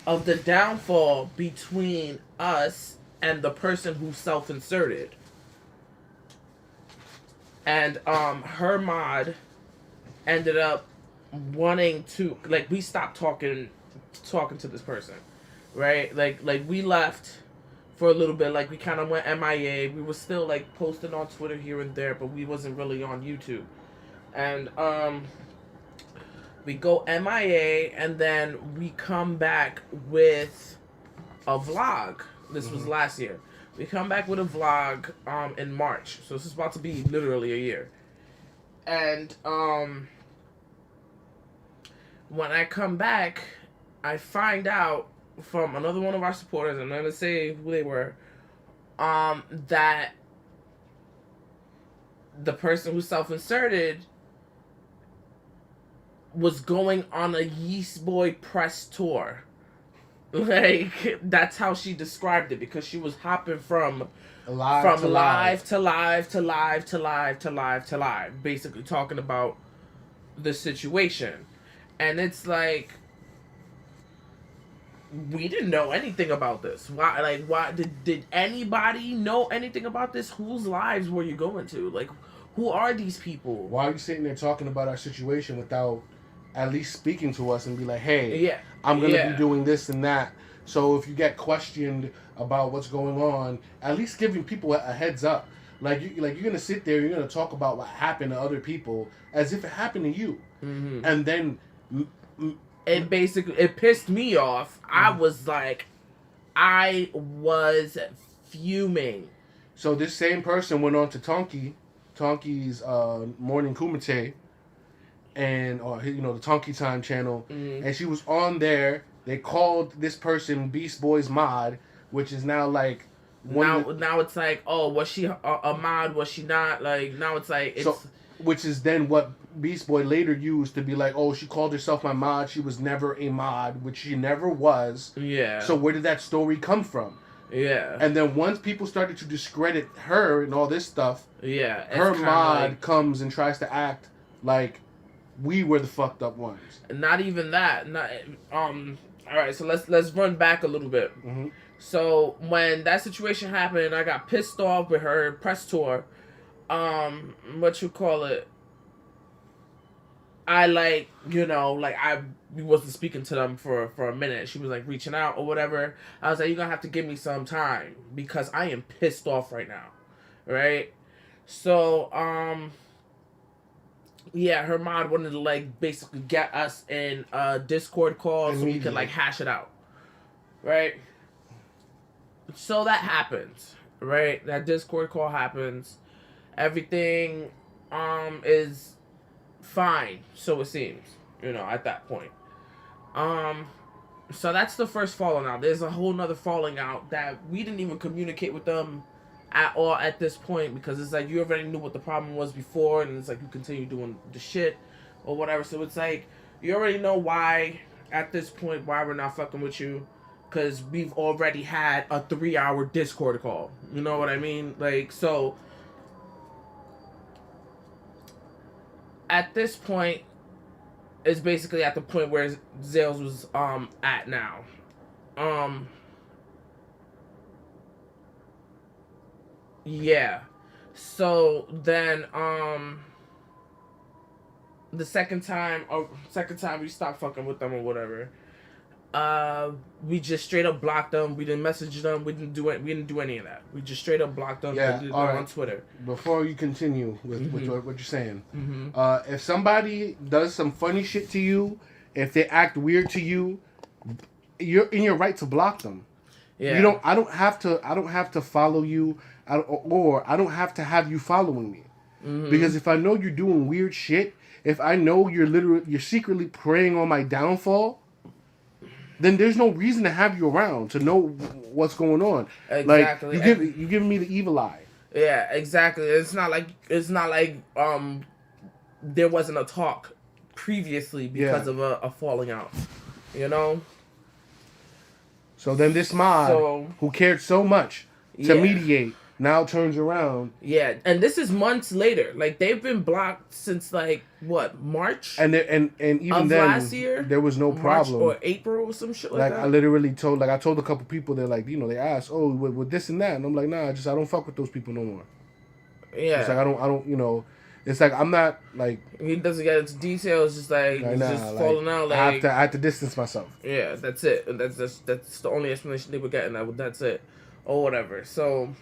of the downfall between us and the person who self-inserted. And her mod ended up wanting to, like, we stopped talking to this person, right? Like we left for a little bit, like we kind of went MIA. We were still like posting on Twitter here and there, but we wasn't really on YouTube. And we go MIA, and then we come back with a vlog. This was last year. We come back with a vlog in March, so this is about to be literally a year. And when I come back, I find out from another one of our supporters, I'm not gonna say who they were, that the person who self-inserted was going on a Yeast Boy press tour. Like, that's how she described it, because she was hopping from live to live, basically talking about the situation. And it's like, we didn't know anything about this. Why did anybody know anything about this? Whose lives were you going to? Like, who are these people? Why are you sitting there talking about our situation without at least speaking to us and be like, hey, I'm going to be doing this and that. So if you get questioned about what's going on, at least giving people a heads up. Like you're going to sit there, you're going to talk about what happened to other people as if it happened to you. Mm-hmm. And then it pissed me off. Mm-hmm. I was fuming. So this same person went on to Tonki's Morning Kumite, and the Tonki Time channel, and she was on there. They called this person Beast Boy's mod, which is now like now it's like, oh, was she a mod? Was she not? Like, now it's like it's. So, which is then what Beast Boy later used to be like, oh, she called herself my mod. She was never a mod, which she never was. Yeah. So where did that story come from? Yeah. And then once people started to discredit her and all this stuff, her mod comes and tries to act like we were the fucked up ones. Not even that. All right, so let's run back a little bit. Mm-hmm. So when that situation happened, I got pissed off with her press tour. What you call it? I we wasn't speaking to them for a minute. She was like reaching out or whatever. I was like, you're gonna have to give me some time because I am pissed off right now, right? So her mod wanted to like basically get us in a Discord call so we could like hash it out, right? So that happens, right? That Discord call happens. Everything is fine, so it seems, at that point. So that's the first falling out. There's a whole nother falling out that we didn't even communicate with them at all at this point, because it's like you already knew what the problem was before, and it's like you continue doing the shit or whatever. So it's like you already know why at this point why we're not fucking with you, because we've already had a 3-hour Discord call. You know what I mean? Like, so at this point, it's basically at the point where Zales was at now. Yeah. So then the second time we stopped fucking with them or whatever, we just straight up blocked them. We didn't message them. We didn't do it. We didn't do any of that. We just straight up blocked them. Yeah, Did all right. on Twitter. Before you continue with what you're saying, Mm-hmm. if somebody does some funny shit to you, if they act weird to you, you're in your right to block them. Yeah. You don't. I don't have to follow you, or I don't have to have you following me. Mm-hmm. Because if I know you're doing weird shit, if I know you're secretly preying on my downfall, then there's no reason to have you around to know what's going on. Exactly. Like you giving me the evil eye. Yeah, exactly. It's not like there wasn't a talk previously because of a falling out. You know? So then this mod who cared so much to mediate now turns around. Yeah, and this is months later. Like, they've been blocked since like what, March? And even of then last year, there was no problem. March or April or some shit like that. I literally told I told a couple people, they're like, they asked, oh, with this and that, and I'm like, nah, I don't fuck with those people no more. Yeah, it's like I don't it's like I'm not like, he doesn't get into details. Just like he's just falling out. Like I have to distance myself. Yeah, that's it. And that's the only explanation they were getting. That's it, or whatever. So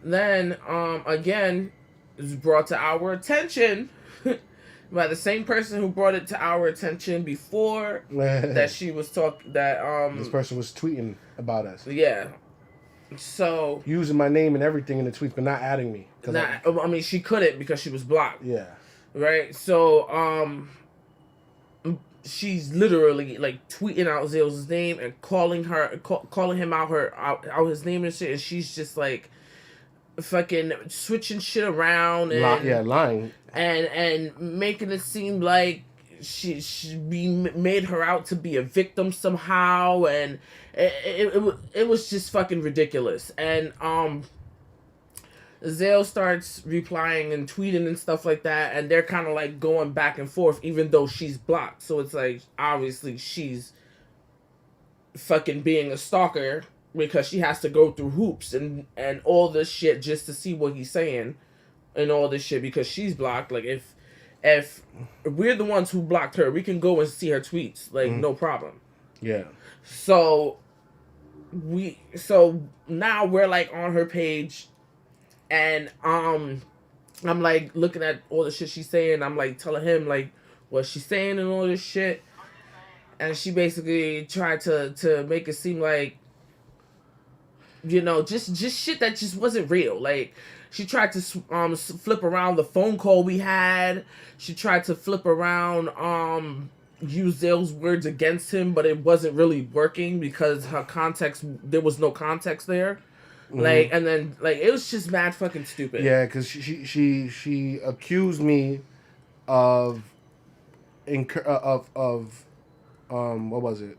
then again, it was brought to our attention by the same person who brought it to our attention before that she was this person was tweeting about us. Yeah. So using my name and everything in the tweets, but not adding me. I mean, she couldn't because she was blocked. Yeah. Right. So she's literally like tweeting out Zales' name and calling him out his name and shit, and she's just like fucking switching shit around and lying and making it seem like she made her out to be a victim somehow, and it was just fucking ridiculous. And Zale starts replying and tweeting and stuff like that, and they're kind of like going back and forth, even though she's blocked. So it's like obviously she's fucking being a stalker because she has to go through hoops and all this shit just to see what he's saying and all this shit because she's blocked. Like if we're the ones who blocked her, we can go and see her tweets, like no problem. Yeah. So now we're like on her page, and I'm like looking at all the shit she's saying. I'm like telling him like what she's saying and all this shit, and she basically tried to make it seem like, just shit that just wasn't real. Like, she tried to flip around the phone call we had. She tried to flip around use Zale's words against him, but it wasn't really working because there was no context there. Like, and then like it was just mad fucking stupid. Yeah, because she accused me of what was it?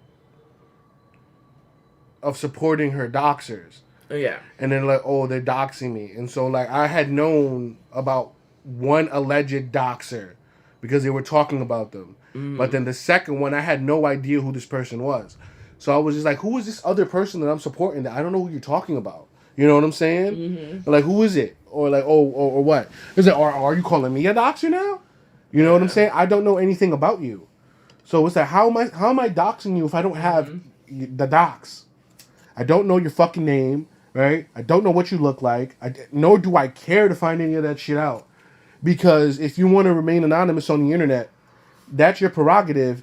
Of supporting her doxers. Yeah. And then like, oh, they're doxing me. And so like I had known about one alleged doxer because they were talking about them. But then the second one, I had no idea who this person was. So I was just like, who is this other person that I'm supporting that I don't know who you're talking about? You know what I'm saying? Like, who is it? Or like, or what? Is it, or are you calling me a doxer now? You know what I'm saying? I don't know anything about you. So it's like, how am I doxing you if I don't have the dox? I don't know your fucking name, right? I don't know what you look like. Nor do I care to find any of that shit out. Because if you want to remain anonymous on the internet, that's your prerogative,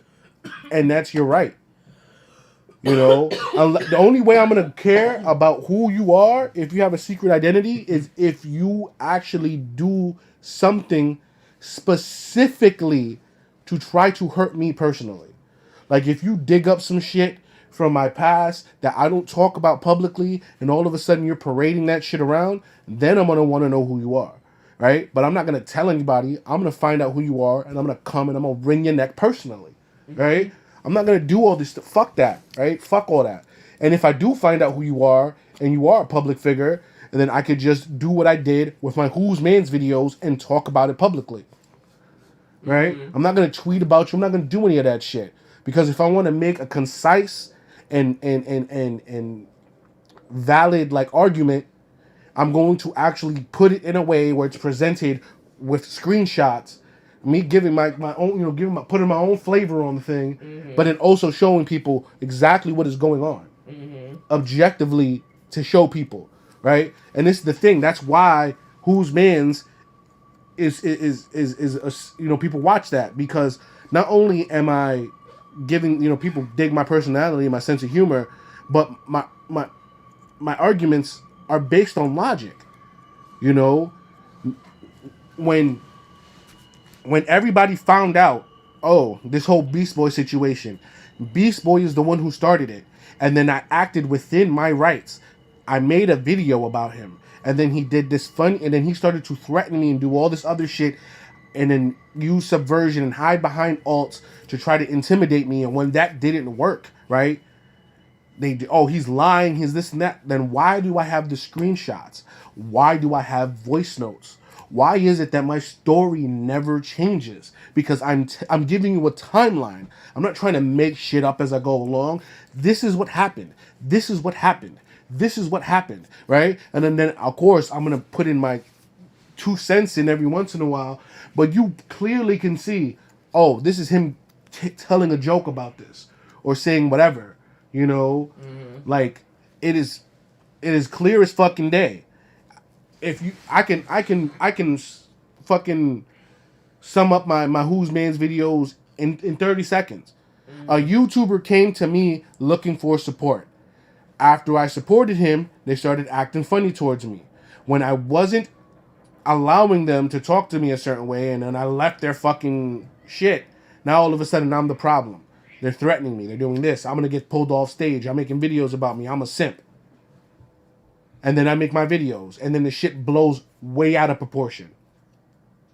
and that's your right. You know, the only way I'm gonna care about who you are if you have a secret identity is if you actually do something specifically to try to hurt me personally. Like if you dig up some shit from my past that I don't talk about publicly, and all of a sudden you're parading that shit around, then I'm gonna want to know who you are, right? But I'm not gonna tell anybody. I'm gonna find out who you are, and I'm gonna come and I'm gonna wring your neck personally, right? I'm not gonna do all this. Fuck that, right? Fuck all that. And if I do find out who you are, and you are a public figure, and then I could just do what I did with my Who's Man's videos and talk about it publicly, right? I'm not gonna tweet about you. I'm not gonna do any of that shit, because if I want to make a concise and valid like argument, I'm going to actually put it in a way where it's presented with screenshots, me giving my own, putting my own flavor on the thing, but then also showing people exactly what is going on, objectively, to show people, right? And this is the thing. That's why Who's Man's is people watch that, because not only am I giving, people dig my personality and my sense of humor, but my arguments are based on logic. You know, when everybody found out, oh, this whole Beast Boy situation, Beast Boy is the one who started it, and then I acted within my rights. I made a video about him, and then he did this fun, and then he started to threaten me and do all this other shit, and then use subversion and hide behind alts to try to intimidate me. And when that didn't work, right? He's lying, he's this and that. Then why do I have the screenshots? Why do I have voice notes? Why is it that my story never changes? Because I'm giving you a timeline. I'm not trying to make shit up as I go along. This is what happened. This is what happened. This is what happened, right? And then of course I'm gonna put in my 2 cents in every once in a while, but you clearly can see, oh, this is him telling a joke about this or saying whatever, like it is clear as fucking day. If you, I can fucking sum up my Who's Man's videos in 30 seconds. A YouTuber came to me looking for support. After I supported him, they started acting funny towards me. When I wasn't allowing them to talk to me a certain way, and then I left their fucking shit, now all of a sudden I'm the problem. They're threatening me. They're doing this. I'm going to get pulled off stage. I'm making videos about me. I'm a simp. And then I make my videos, and then the shit blows way out of proportion.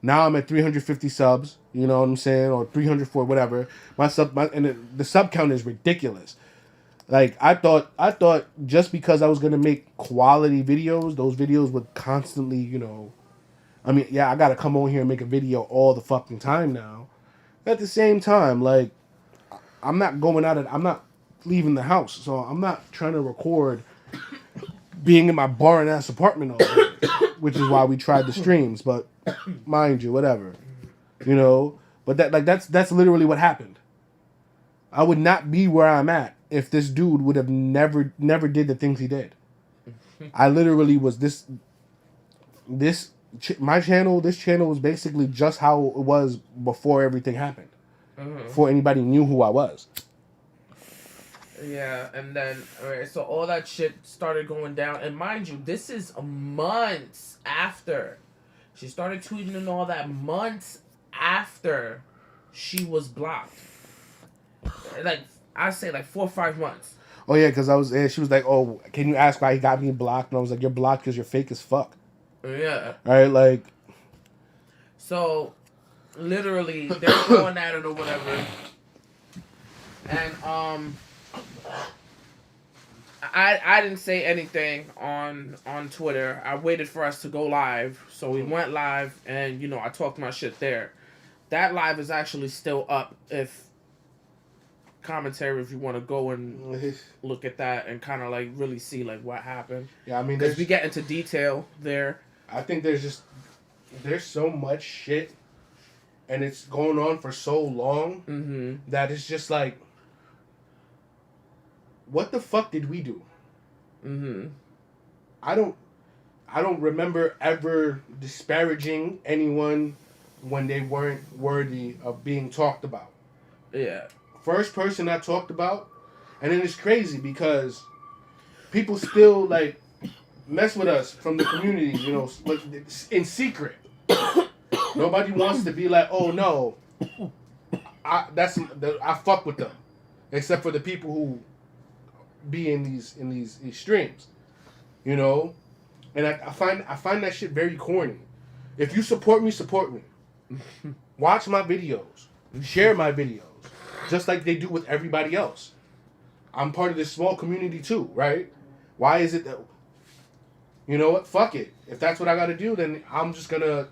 Now I'm at 350 subs, you know what I'm saying, or 304, whatever. The sub count is ridiculous. Like I thought just because I was gonna make quality videos, those videos would constantly, I mean, yeah, I gotta come on here and make a video all the fucking time now. At the same time, like, I'm not leaving the house, so I'm not trying to record being in my boring ass apartment all day, which is why we tried the streams. But mind you, whatever, But that's literally what happened. I would not be where I'm at if this dude would have never did the things he did. I literally was my channel. This channel was basically just how it was before everything happened. Before anybody knew who I was. Yeah, and then, alright, so all that shit started going down. And mind you, this is months after. She started tweeting and all that months after she was blocked. Like, I'd say like 4 or 5 months. Oh, yeah, because she was like, oh, can you ask why he got me blocked? And I was like, you're blocked because you're fake as fuck. Yeah. Right, like. So, literally, they're going at it or whatever. And, I didn't say anything on Twitter. I waited for us to go live. So we went live and, I talked my shit there. That live is actually still up if you want to go and look at that and kind of like really see like what happened. Yeah, I mean, because we get into detail there. I think there's so much shit and it's going on for so long that it's just like, what the fuck did we do? I don't remember ever disparaging anyone when they weren't worthy of being talked about. Yeah. First person I talked about, and then it's crazy because people still like mess with us from the community, in secret. Nobody wants to be like, oh no, I fuck with them, except for the people who be in these extremes, you know. And I find that shit very corny. If you support me, support me. Watch my videos, share my videos, just like they do with everybody else. I'm part of this small community too, right? Why is it that, you know what? Fuck it. If that's what I got to do, then I'm just gonna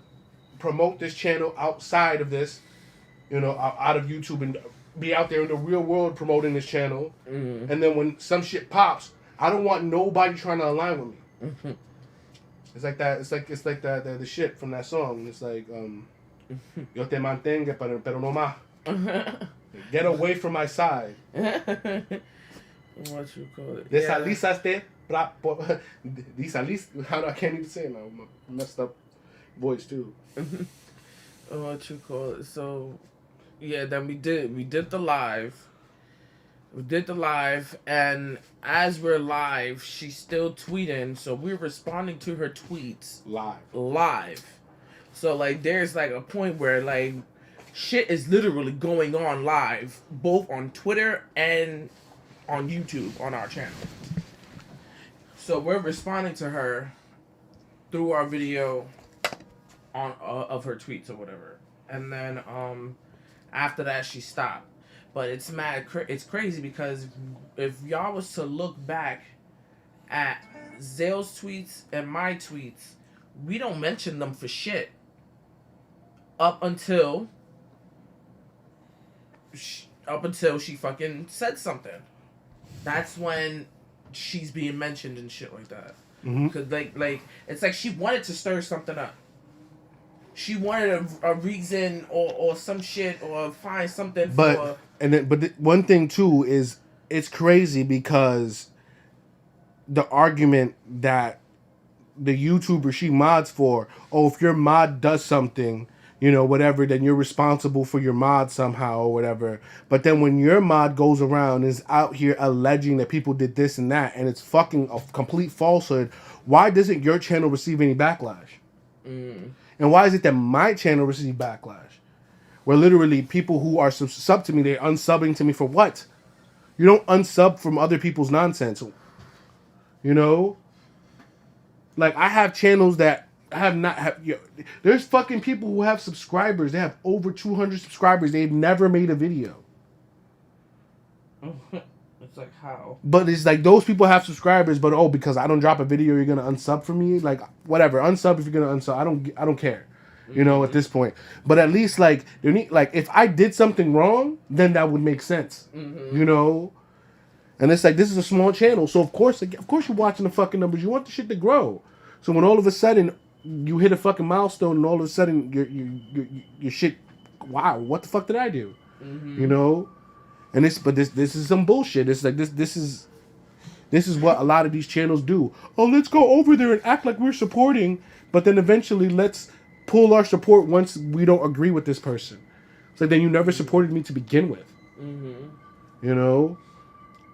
promote this channel outside of this, you know, out of YouTube and be out there in the real world promoting this channel. Mm-hmm. And then when some shit pops, I don't want nobody trying to align with me. Mm-hmm. It's like that. It's like that the shit from that song. It's like yo te mantenga pero no más. Get away from my side. What you call it? Desalizaste. I can't even say it now. My messed up voice too. What you call it? So, yeah, then we did the live. We did the live, and as we're live, she's still tweeting. So we're responding to her tweets live. So like, there's like a point where like, shit is literally going on live, both on Twitter and on YouTube on our channel. So we're responding to her through our video on of her tweets or whatever, and then after that she stopped. But it's it's crazy because if y'all was to look back at Zale's tweets and my tweets, we don't mention them for shit up until she fucking said something. That's when she's being mentioned and shit like that. Mm-hmm. Cause like it's like she wanted to stir something up. She wanted a reason or some shit or find something. But one thing too is it's crazy because the argument that the YouTuber she mods for, if your mod does something, you know, whatever, then you're responsible for your mod somehow or whatever. But then when your mod goes around and is out here alleging that people did this and that, and it's fucking a complete falsehood, why doesn't your channel receive any backlash? Mm. And why is it that my channel receives backlash? Where literally people who are sub to me, they're unsubbing to me for what? You don't unsub from other people's nonsense. You know? Like, I have channels that there's fucking people who have subscribers. They have over 200 subscribers. They've never made a video. It's like, how? But it's like those people have subscribers, but because I don't drop a video, you're gonna unsub from me. Like, whatever, unsub if you're gonna unsub. I don't care. You know, at this point. But at least like if I did something wrong, then that would make sense. Mm-hmm. You know? And it's like, this is a small channel, so of course you're watching the fucking numbers. You want the shit to grow. So when all of a sudden you hit a fucking milestone, and all of a sudden your shit, wow, what the fuck did I do? Mm-hmm. You know? And this is some bullshit. It's like this is what a lot of these channels do. Oh, let's go over there and act like we're supporting, but then eventually let's pull our support once we don't agree with this person. It's like, then you never supported me to begin with. Mm-hmm. You know?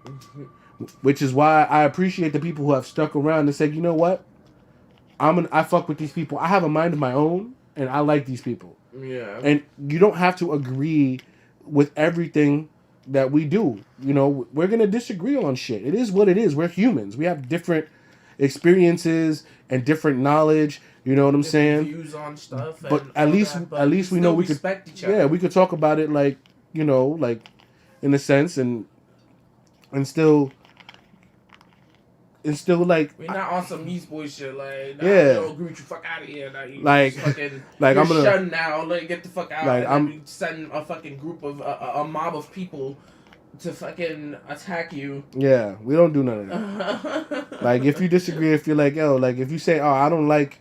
Mm-hmm. Which is why I appreciate the people who have stuck around and said, you know what? I fuck with these people. I have a mind of my own, and I like these people. Yeah. And you don't have to agree with everything that we do. You know, we're going to disagree on shit. It is what it is. We're humans. We have different experiences and different knowledge. You know what I'm saying? Views on stuff. But at least we know we could respect each other. Yeah, we could talk about it like, you know, like in a sense and still like, we're not on some East Boy shit. Like, nah, yeah, don't agree with you. Fuck out of here. Now, you like, fucking, like I'm gonna shun now. Like, get the fuck out. Like, and then send a fucking group of a mob of people to fucking attack you. Yeah, we don't do none of that. Like, if you disagree, if you're like, like if you say, I don't like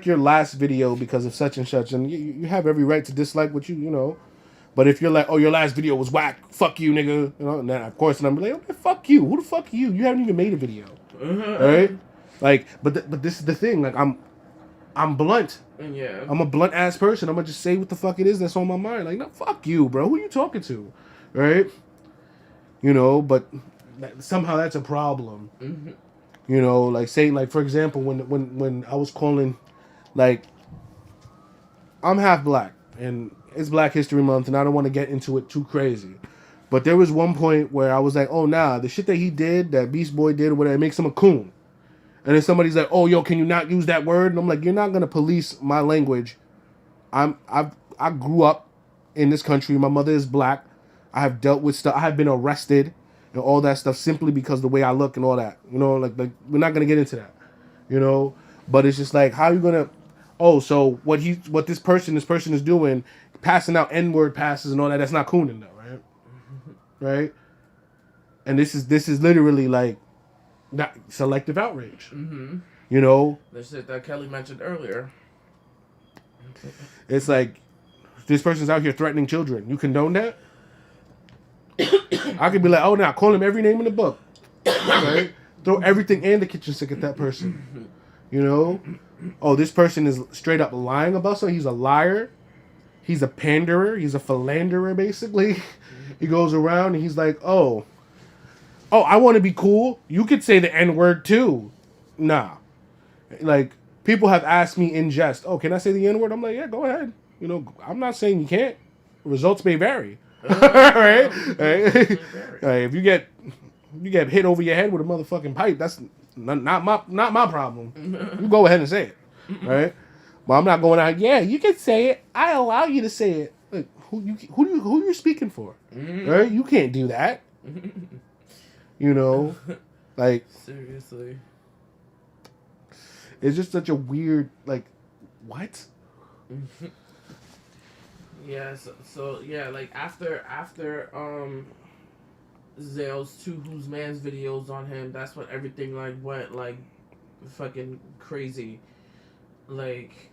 your last video because of such and such, and you have every right to dislike what you know. But if you're like, your last video was whack, fuck you, nigga, you know, and then of course, and I'm like, okay, fuck you. Who the fuck are you? You haven't even made a video, all right? Like, but this is the thing. Like, I'm blunt. Yeah. I'm a blunt ass person. I'm gonna just say what the fuck it is that's on my mind. Like, no, fuck you, bro. Who are you talking to, right? You know, but somehow that's a problem. Mm-hmm. You know, like saying, like, for example, when I was calling, like, I'm half black and it's Black History Month, and I don't want to get into it too crazy, But there was one point where I was like, oh nah, the shit that he did, that Beast Boy did, or whatever, it makes him a coon. And then somebody's like, oh yo, can you not use that word? And I'm like, you're not gonna police my language. I grew up in this country. My mother is black. I have dealt with stuff. I have been arrested and all that stuff simply because the way I look and all that. You know, like we're not gonna get into that. You know, but it's just like, how are you gonna? Oh, so what this person is doing, passing out N-word passes and all that. That's not cooning though, right? Right. And this is literally like not selective outrage. Mm-hmm. You know, the shit that Kelly mentioned earlier. It's like this person's out here threatening children. You condone that? I could be like, oh, now call him every name in the book, right? Throw everything and the kitchen sink at that person. You know? Oh, this person is straight up lying about something. He's a liar. He's a panderer. He's a philanderer, basically. He goes around and he's like, oh, I want to be cool. You could say the N-word too. Nah. Like, people have asked me in jest, oh, can I say the N-word? I'm like, yeah, go ahead. You know, I'm not saying you can't. Results may vary. Right? If you get hit over your head with a motherfucking pipe, that's not my problem. You go ahead and say it. Right? But I'm not going out, yeah, you can say it. I allow you to say it. Like, who you speaking for? Right? You can't do that. You know? Like, seriously. It's just such a weird, like, what? Yeah, so yeah, like after Zales 2 Whose Man's videos on him, that's when everything like went like fucking crazy. Like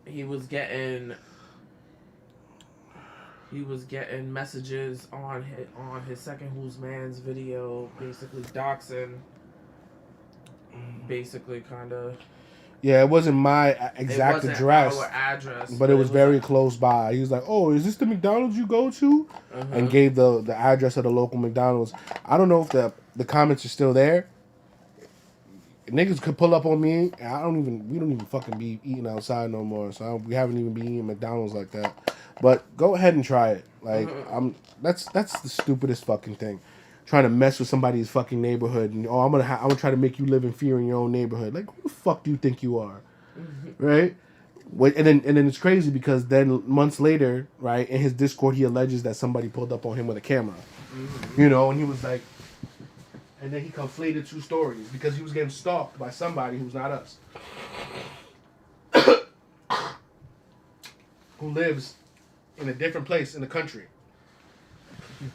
he was getting messages on his second Whose Man's video, basically doxing, basically kind of. Yeah, it wasn't my exact address, but it was very like, close by. He was like, "Oh, is this the McDonald's you go to?" And gave the address of the local McDonald's. I don't know if the comments are still there. Niggas could pull up on me, and we don't even fucking be eating outside no more. So we haven't even been eating McDonald's like that. But go ahead and try it. Like that's the stupidest fucking thing. Trying to mess with somebody's fucking neighborhood, and I'm gonna try to make you live in fear in your own neighborhood. Like, who the fuck do you think you are, right? And then it's crazy because then months later, right, in his Discord, he alleges that somebody pulled up on him with a camera, you know, and he was like, and then he conflated two stories because he was getting stalked by somebody who's not us, who lives in a different place in the country.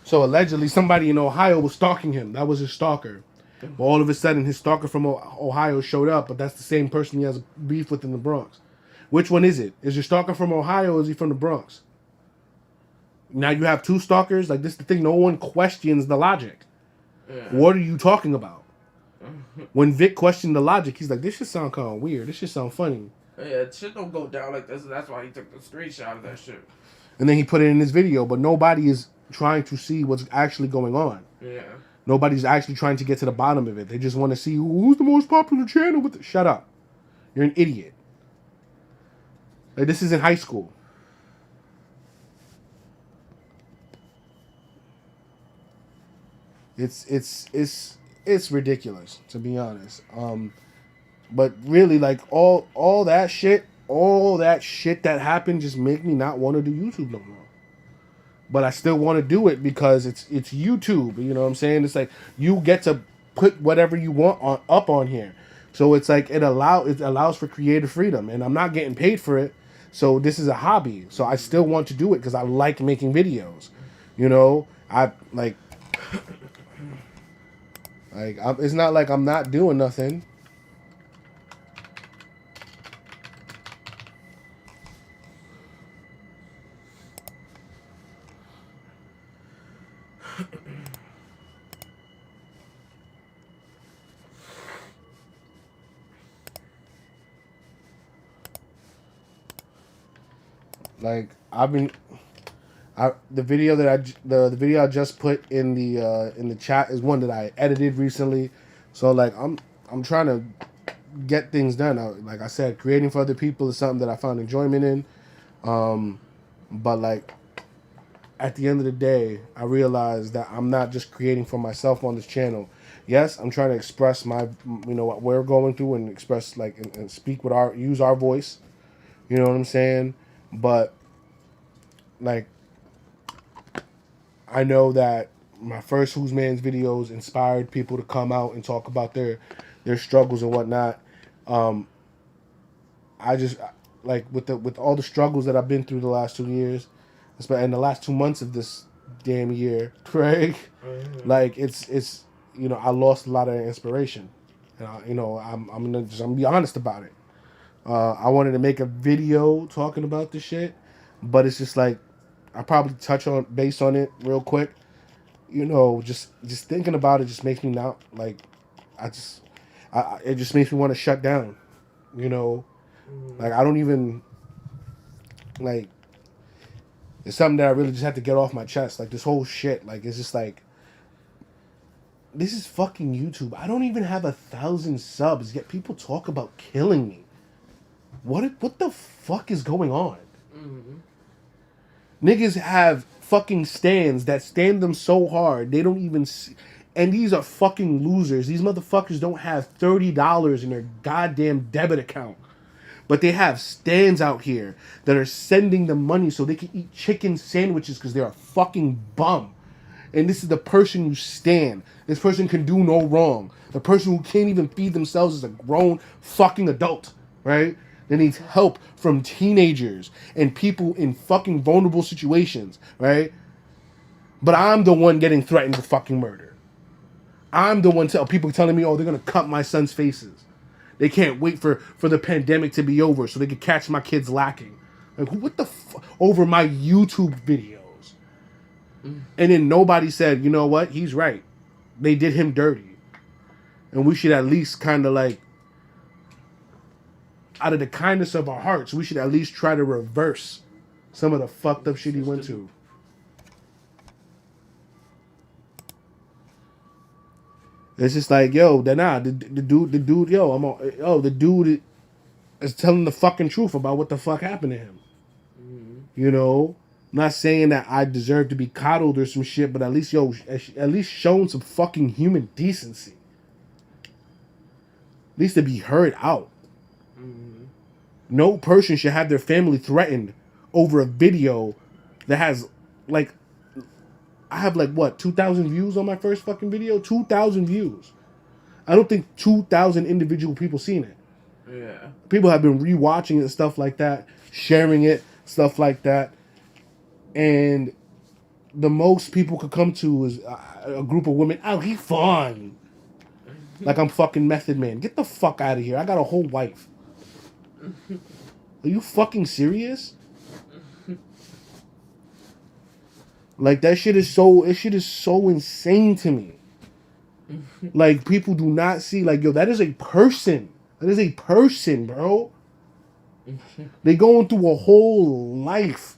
So allegedly somebody in Ohio was stalking him. That was his stalker. But all of a sudden his stalker from Ohio showed up, but that's the same person he has beef with in the Bronx. Which one is it? Is your stalker from Ohio or is he from the Bronx? Now you have two stalkers? Like, this is the thing. No one questions the logic. Yeah. What are you talking about? When Vic questioned the logic, he's like, this shit sound kind of weird. This shit sound funny. Yeah, shit don't go down like this. That's why he took the screenshot of that shit. And then he put it in his video, but nobody is trying to see what's actually going on. Yeah. Nobody's actually trying to get to the bottom of it. They just want to see who's the most popular channel with Shut up. You're an idiot. Like, this is in high school. It's ridiculous, to be honest. But really, like, all that shit that happened just make me not want to do YouTube no more. But I still want to do it because it's YouTube. You know what I'm saying? It's like you get to put whatever you want up on here. So it's like it allows for creative freedom, and I'm not getting paid for it. So this is a hobby. So I still want to do it because I like making videos. You know, it's not like I'm not doing nothing. Like, the video I just put in the chat is one that I edited recently. So like I'm trying to get things done. Like I said, creating for other people is something that I found enjoyment in. But like at the end of the day, I realized that I'm not just creating for myself on this channel. Yes, I'm trying to express my, what we're going through and express like and speak with use our voice. You know what I'm saying? But like, I know that my first Who's Man's videos inspired people to come out and talk about their struggles and whatnot. I just like with all the struggles that I've been through the last 2 years, and the last 2 months of this damn year, Craig. Like it's I lost a lot of inspiration, and I'm gonna be honest about it. I wanted to make a video talking about this shit, but it's just like I probably touch on base on it real quick. Just thinking about it just makes me not like I just it just makes me want to shut down. You know, like I don't even like it's something that I really just have to get off my chest. Like this whole shit, like it's just like this is fucking YouTube. I don't even have 1,000 subs, yet people talk about killing me. What the fuck is going on? Niggas have fucking stands that stand them so hard they don't even see. And these are fucking losers. These motherfuckers don't have $30 in their goddamn debit account. But they have stands out here that are sending them money so they can eat chicken sandwiches because they're a fucking bum. And this is the person you stand. This person can do no wrong. The person who can't even feed themselves is a grown fucking adult, right? That needs help from teenagers and people in fucking vulnerable situations, right? But I'm the one getting threatened with fucking murder. I'm the one people telling me, oh, they're gonna cut my son's faces. They can't wait for the pandemic to be over so they can catch my kids lacking. Like, what the over my YouTube videos. And then nobody said, you know what? He's right. They did him dirty. And we should at least kind of like, out of the kindness of our hearts, we should at least try to reverse some of the fucked up shit he went to. It's just like, yo, the dude, the dude is telling the fucking truth about what the fuck happened to him. You know? I'm not saying that I deserve to be coddled or some shit, but at least showing some fucking human decency. At least to be heard out. No person should have their family threatened over a video that has, like, I have, like, what, 2,000 views on my first fucking video? 2,000 views. I don't think 2,000 individual people seen it. Yeah. People have been rewatching it and stuff like that, sharing it, stuff like that. And the most people could come to is a group of women. Oh, he fun. Like I'm fucking Method Man. Get the fuck out of here. I got a whole wife. Are you fucking serious? Like that shit is so insane to me. Like people do not see like, yo, that is a person. That is a person, bro. They going through a whole life.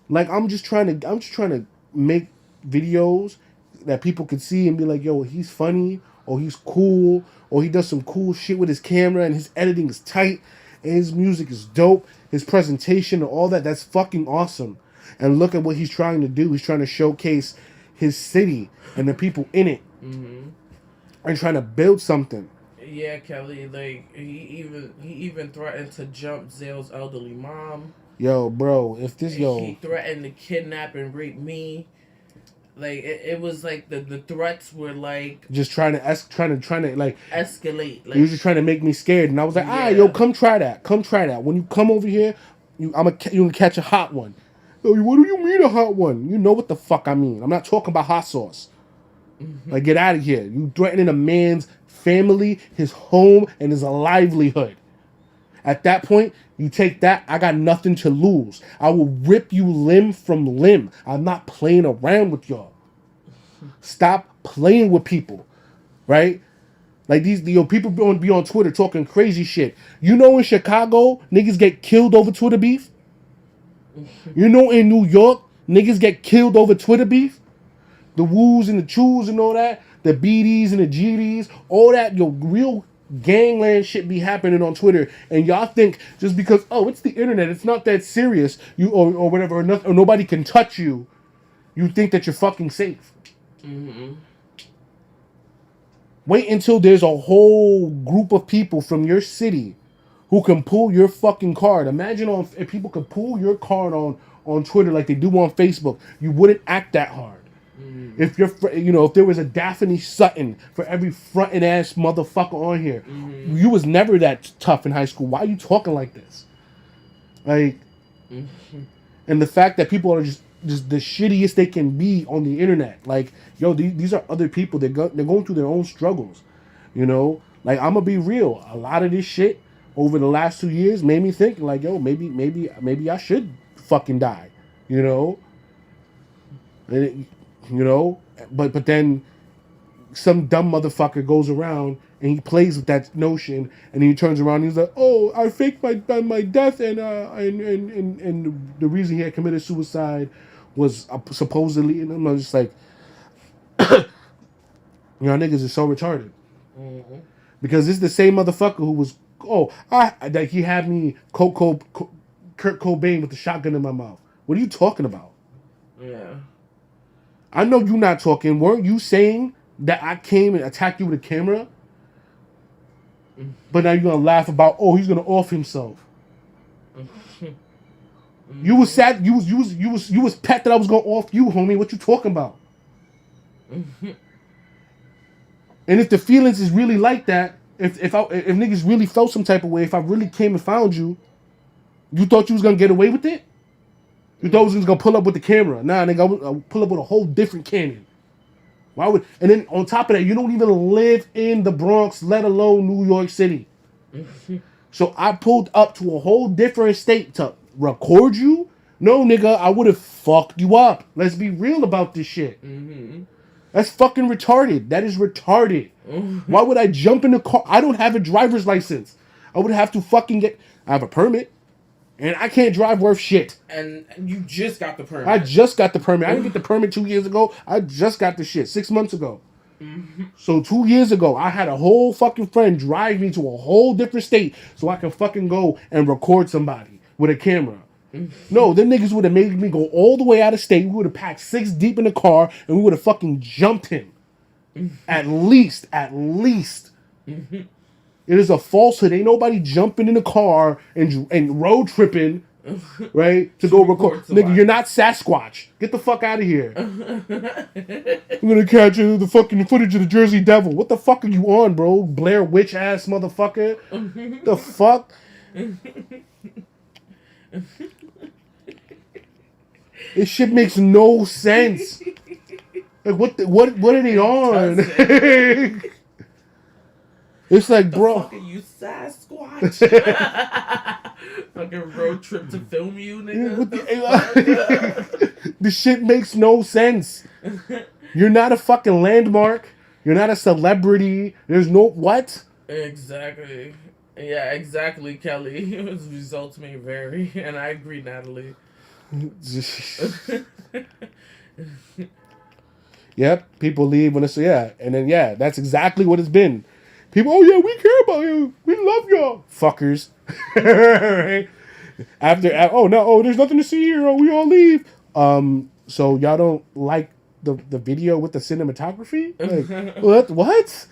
Like I'm just trying to make videos that people can see and be like, yo, he's funny, or he's cool, or he does some cool shit with his camera and his editing is tight and his music is dope, his presentation and all that, that's fucking awesome. And look at what he's trying to do. He's trying to showcase his city and the people in it. And trying to build something. Yeah, Kelly, like he even threatened to jump Zale's elderly mom. Yo, bro, if this he threatened to kidnap and rape me. Like it was like the threats were like just trying to like escalate. Like, he was just trying to make me scared, and I was like, yo, come try that. When you come over here, you can catch a hot one. Yo, what do you mean a hot one? You know what the fuck I mean. I'm not talking about hot sauce. Like, get out of here. You threatening a man's family, his home, and his livelihood. At that point, you take that, I got nothing to lose. I will rip you limb from limb. I'm not playing around with y'all. Stop playing with people, right? Like these, people be on Twitter talking crazy shit. You know in Chicago, niggas get killed over Twitter beef? You know in New York, niggas get killed over Twitter beef? The woos and the chews and all that, the BDs and the GDs, all that, your real gangland shit be happening on Twitter, and y'all think just because it's the internet, it's not that serious, or whatever, or nobody can touch you, you think that you're fucking safe. Mm-hmm. Wait until there's a whole group of people from your city who can pull your fucking card. Imagine if people could pull your card on Twitter like they do on Facebook. You wouldn't act that hard. If if there was a Daphne Sutton for every frontin' ass motherfucker on here, you was never that tough in high school. Why are you talking like this? Like, and the fact that people are just the shittiest they can be on the internet. Like, yo, these are other people. They're going through their own struggles. You know, like I'm gonna be real. A lot of this shit over the last 2 years made me think like, yo, maybe I should fucking die. You know, and but then some dumb motherfucker goes around and he plays with that notion, and he turns around and he's like, "Oh, I faked my death, and the reason he had committed suicide was supposedly." And I'm just like, niggas is so retarded because this is the same motherfucker who was that he had me Kurt Cobain with the shotgun in my mouth. What are you talking about? Yeah. I know you not talking. Weren't you saying that I came and attacked you with a camera? But now you're gonna laugh about, oh, he's gonna off himself. You was sad. You was pet that I was gonna off you, homie. What you talking about? And if the feelings is really like that, if niggas really felt some type of way, if I really came and found you, you thought you was gonna get away with it? You thought I was just gonna pull up with the camera? Nah, nigga, I'll pull up with a whole different cannon. Why would? And then on top of that, you don't even live in the Bronx, let alone New York City. So I pulled up to a whole different state to record you. No, nigga, I would have fucked you up. Let's be real about this shit. That's fucking retarded. That is retarded. Why would I jump in the car? I don't have a driver's license. I would have to fucking get. I have a permit, and I can't drive worth shit. And you just got the permit. I just got the permit. I didn't get the permit 2 years ago. I just got the shit 6 months ago. So 2 years ago, I had a whole fucking friend drive me to a whole different state so I can fucking go and record somebody with a camera. No, them niggas would have made me go all the way out of state. We would have packed 6 deep in the car and we would have fucking jumped him. At least. It is a falsehood. Ain't nobody jumping in the car and road tripping, right? To go record. Nigga, you're not Sasquatch. Get the fuck out of here. I'm gonna catch you the fucking footage of the Jersey Devil. What the fuck are you on, bro? Blair Witch ass motherfucker. The fuck? This shit makes no sense. Like what are they on? It's like, bro. Fuck are you, Sasquatch? Fucking road trip to film you, nigga. The shit makes no sense. You're not a fucking landmark. You're not a celebrity. There's no what? Exactly. Yeah, exactly, Kelly. It results me very, and I agree, Natalie. Yep, people leave when it's and then that's exactly what it's been. People, oh yeah, we care about you, we love y'all, fuckers. Right? After, there's nothing to see here. Oh, we all leave. So y'all don't like the video with the cinematography? Like, what?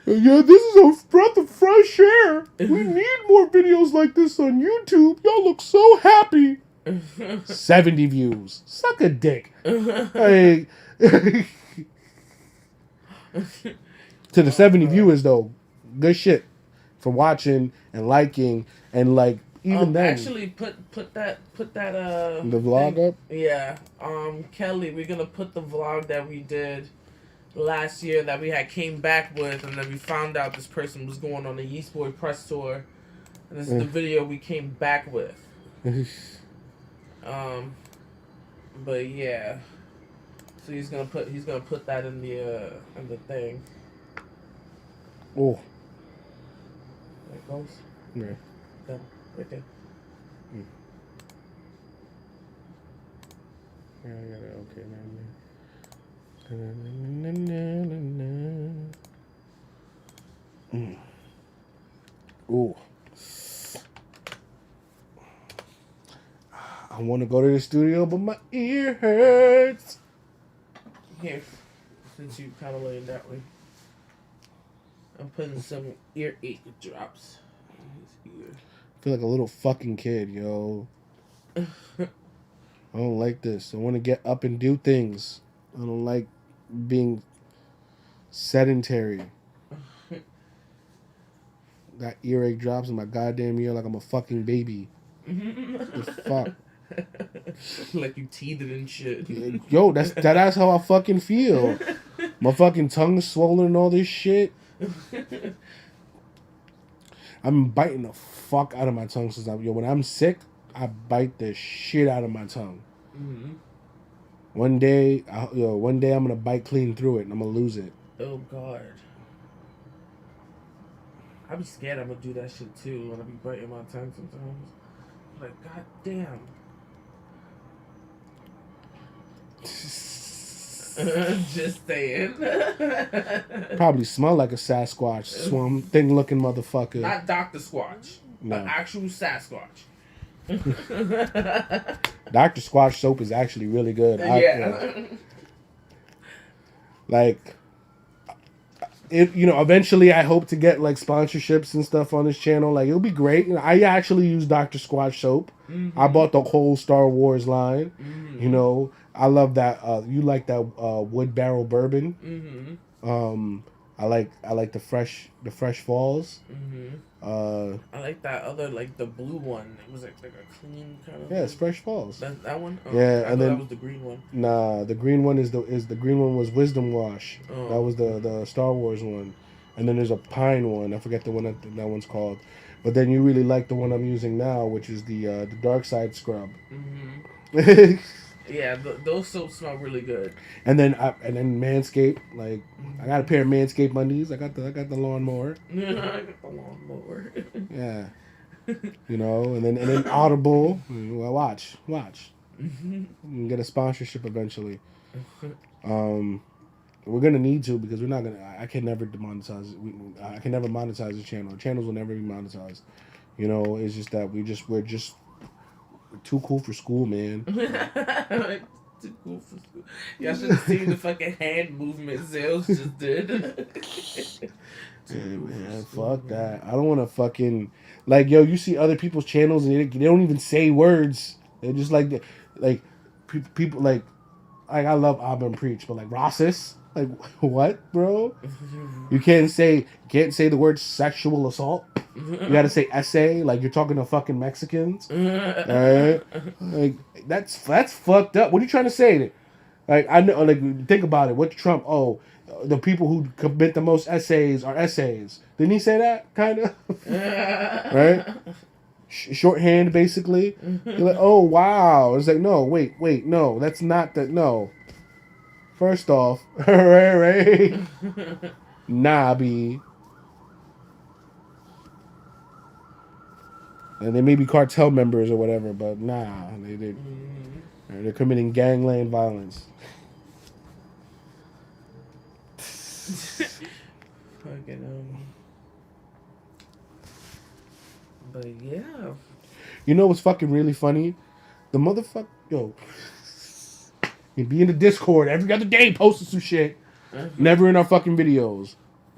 Yeah, this is a breath of fresh air. We need more videos like this on YouTube. Y'all look so happy. 70 views. Suck a dick. Like, to the 70 viewers though, good shit for watching and liking and like even then. Actually, put that the vlog up. Yeah, Kelly, we're gonna put the vlog that we did last year that we had came back with, and then we found out this person was going on the Yeast Boy press tour, and this is the video we came back with. But yeah, so he's gonna put that in the thing. Oh, There it goes. yeah. Done. Right there. Yeah, I got it. Okay, man. Ooh. I want to go to the studio, but my ear hurts. Here, since you kind of laying that way, I'm putting some earache drops in his ear. I feel like a little fucking kid, yo. I don't like this. I want to get up and do things. I don't like being sedentary. Got earache drops in my goddamn ear like I'm a fucking baby. The fuck? Like you teethed and shit. Yo, that's how I fucking feel. My fucking tongue's swollen and all this shit. I'm biting the fuck out of my tongue since when I'm sick, I bite the shit out of my tongue. Mm-hmm. One day I'm gonna bite clean through it and I'm gonna lose it. Oh God. I be scared I'm gonna do that shit too when I be biting my tongue sometimes. Like, God damn. Just saying. Probably smell like a Sasquatch, swamp thing looking motherfucker. Not Dr. Squatch. No. An actual Sasquatch. Dr. Squatch soap is actually really good. Yeah. Eventually I hope to get like sponsorships and stuff on this channel. Like it'll be great. I actually use Dr. Squatch soap. Mm-hmm. I bought the whole Star Wars line. Mm-hmm. I love that. You like that wood barrel bourbon. Mm-hmm. I like the fresh falls. Mm-hmm. I like that other, like the blue one. It was like a clean kind of. Yeah, it's Fresh Falls. That one. Oh, yeah, and then that was the green one. Nah, the green one the green one was Wisdom Wash. Oh. That was the Star Wars one, and then there's a pine one. I forget the one that one's called, but then you really like the one I'm using now, which is the Dark Side Scrub. Mm-hmm. Yeah, those soaps smell really good. And then Manscaped, like I got a pair of Manscaped undies. I got the lawnmower. I got the lawnmower. Yeah, and then Audible. Well, watch. You can get a sponsorship eventually. We're gonna need to because we're not gonna. I can never demonetize. I can never monetize the channel. The channels will never be monetized. It's just that we're just too cool for school, man. Too cool for school. Y'all should have seen the fucking hand movement Zales just did. Man, fuck that. I don't want to fucking you see other people's channels and they don't even say words. They're just people like I love Abba and Preach, but like Rossis, like what, bro? You can't say the word sexual assault. You gotta say essay, like you're talking to fucking Mexicans. Alright? Like that's fucked up. What are you trying to say? Like I know, like think about it. What's Trump? Oh, the people who commit the most essays are essays. Didn't he say that? Kind of, right? Shorthand, basically. You're like, oh wow. It's like no, wait, no, that's not that. No. First off, right? Nah, B. And they may be cartel members or whatever, but nah, they're committing gangland violence. But yeah. You know what's fucking really funny? The motherfucker, you be in the Discord every other day posting some shit. Never in our fucking videos.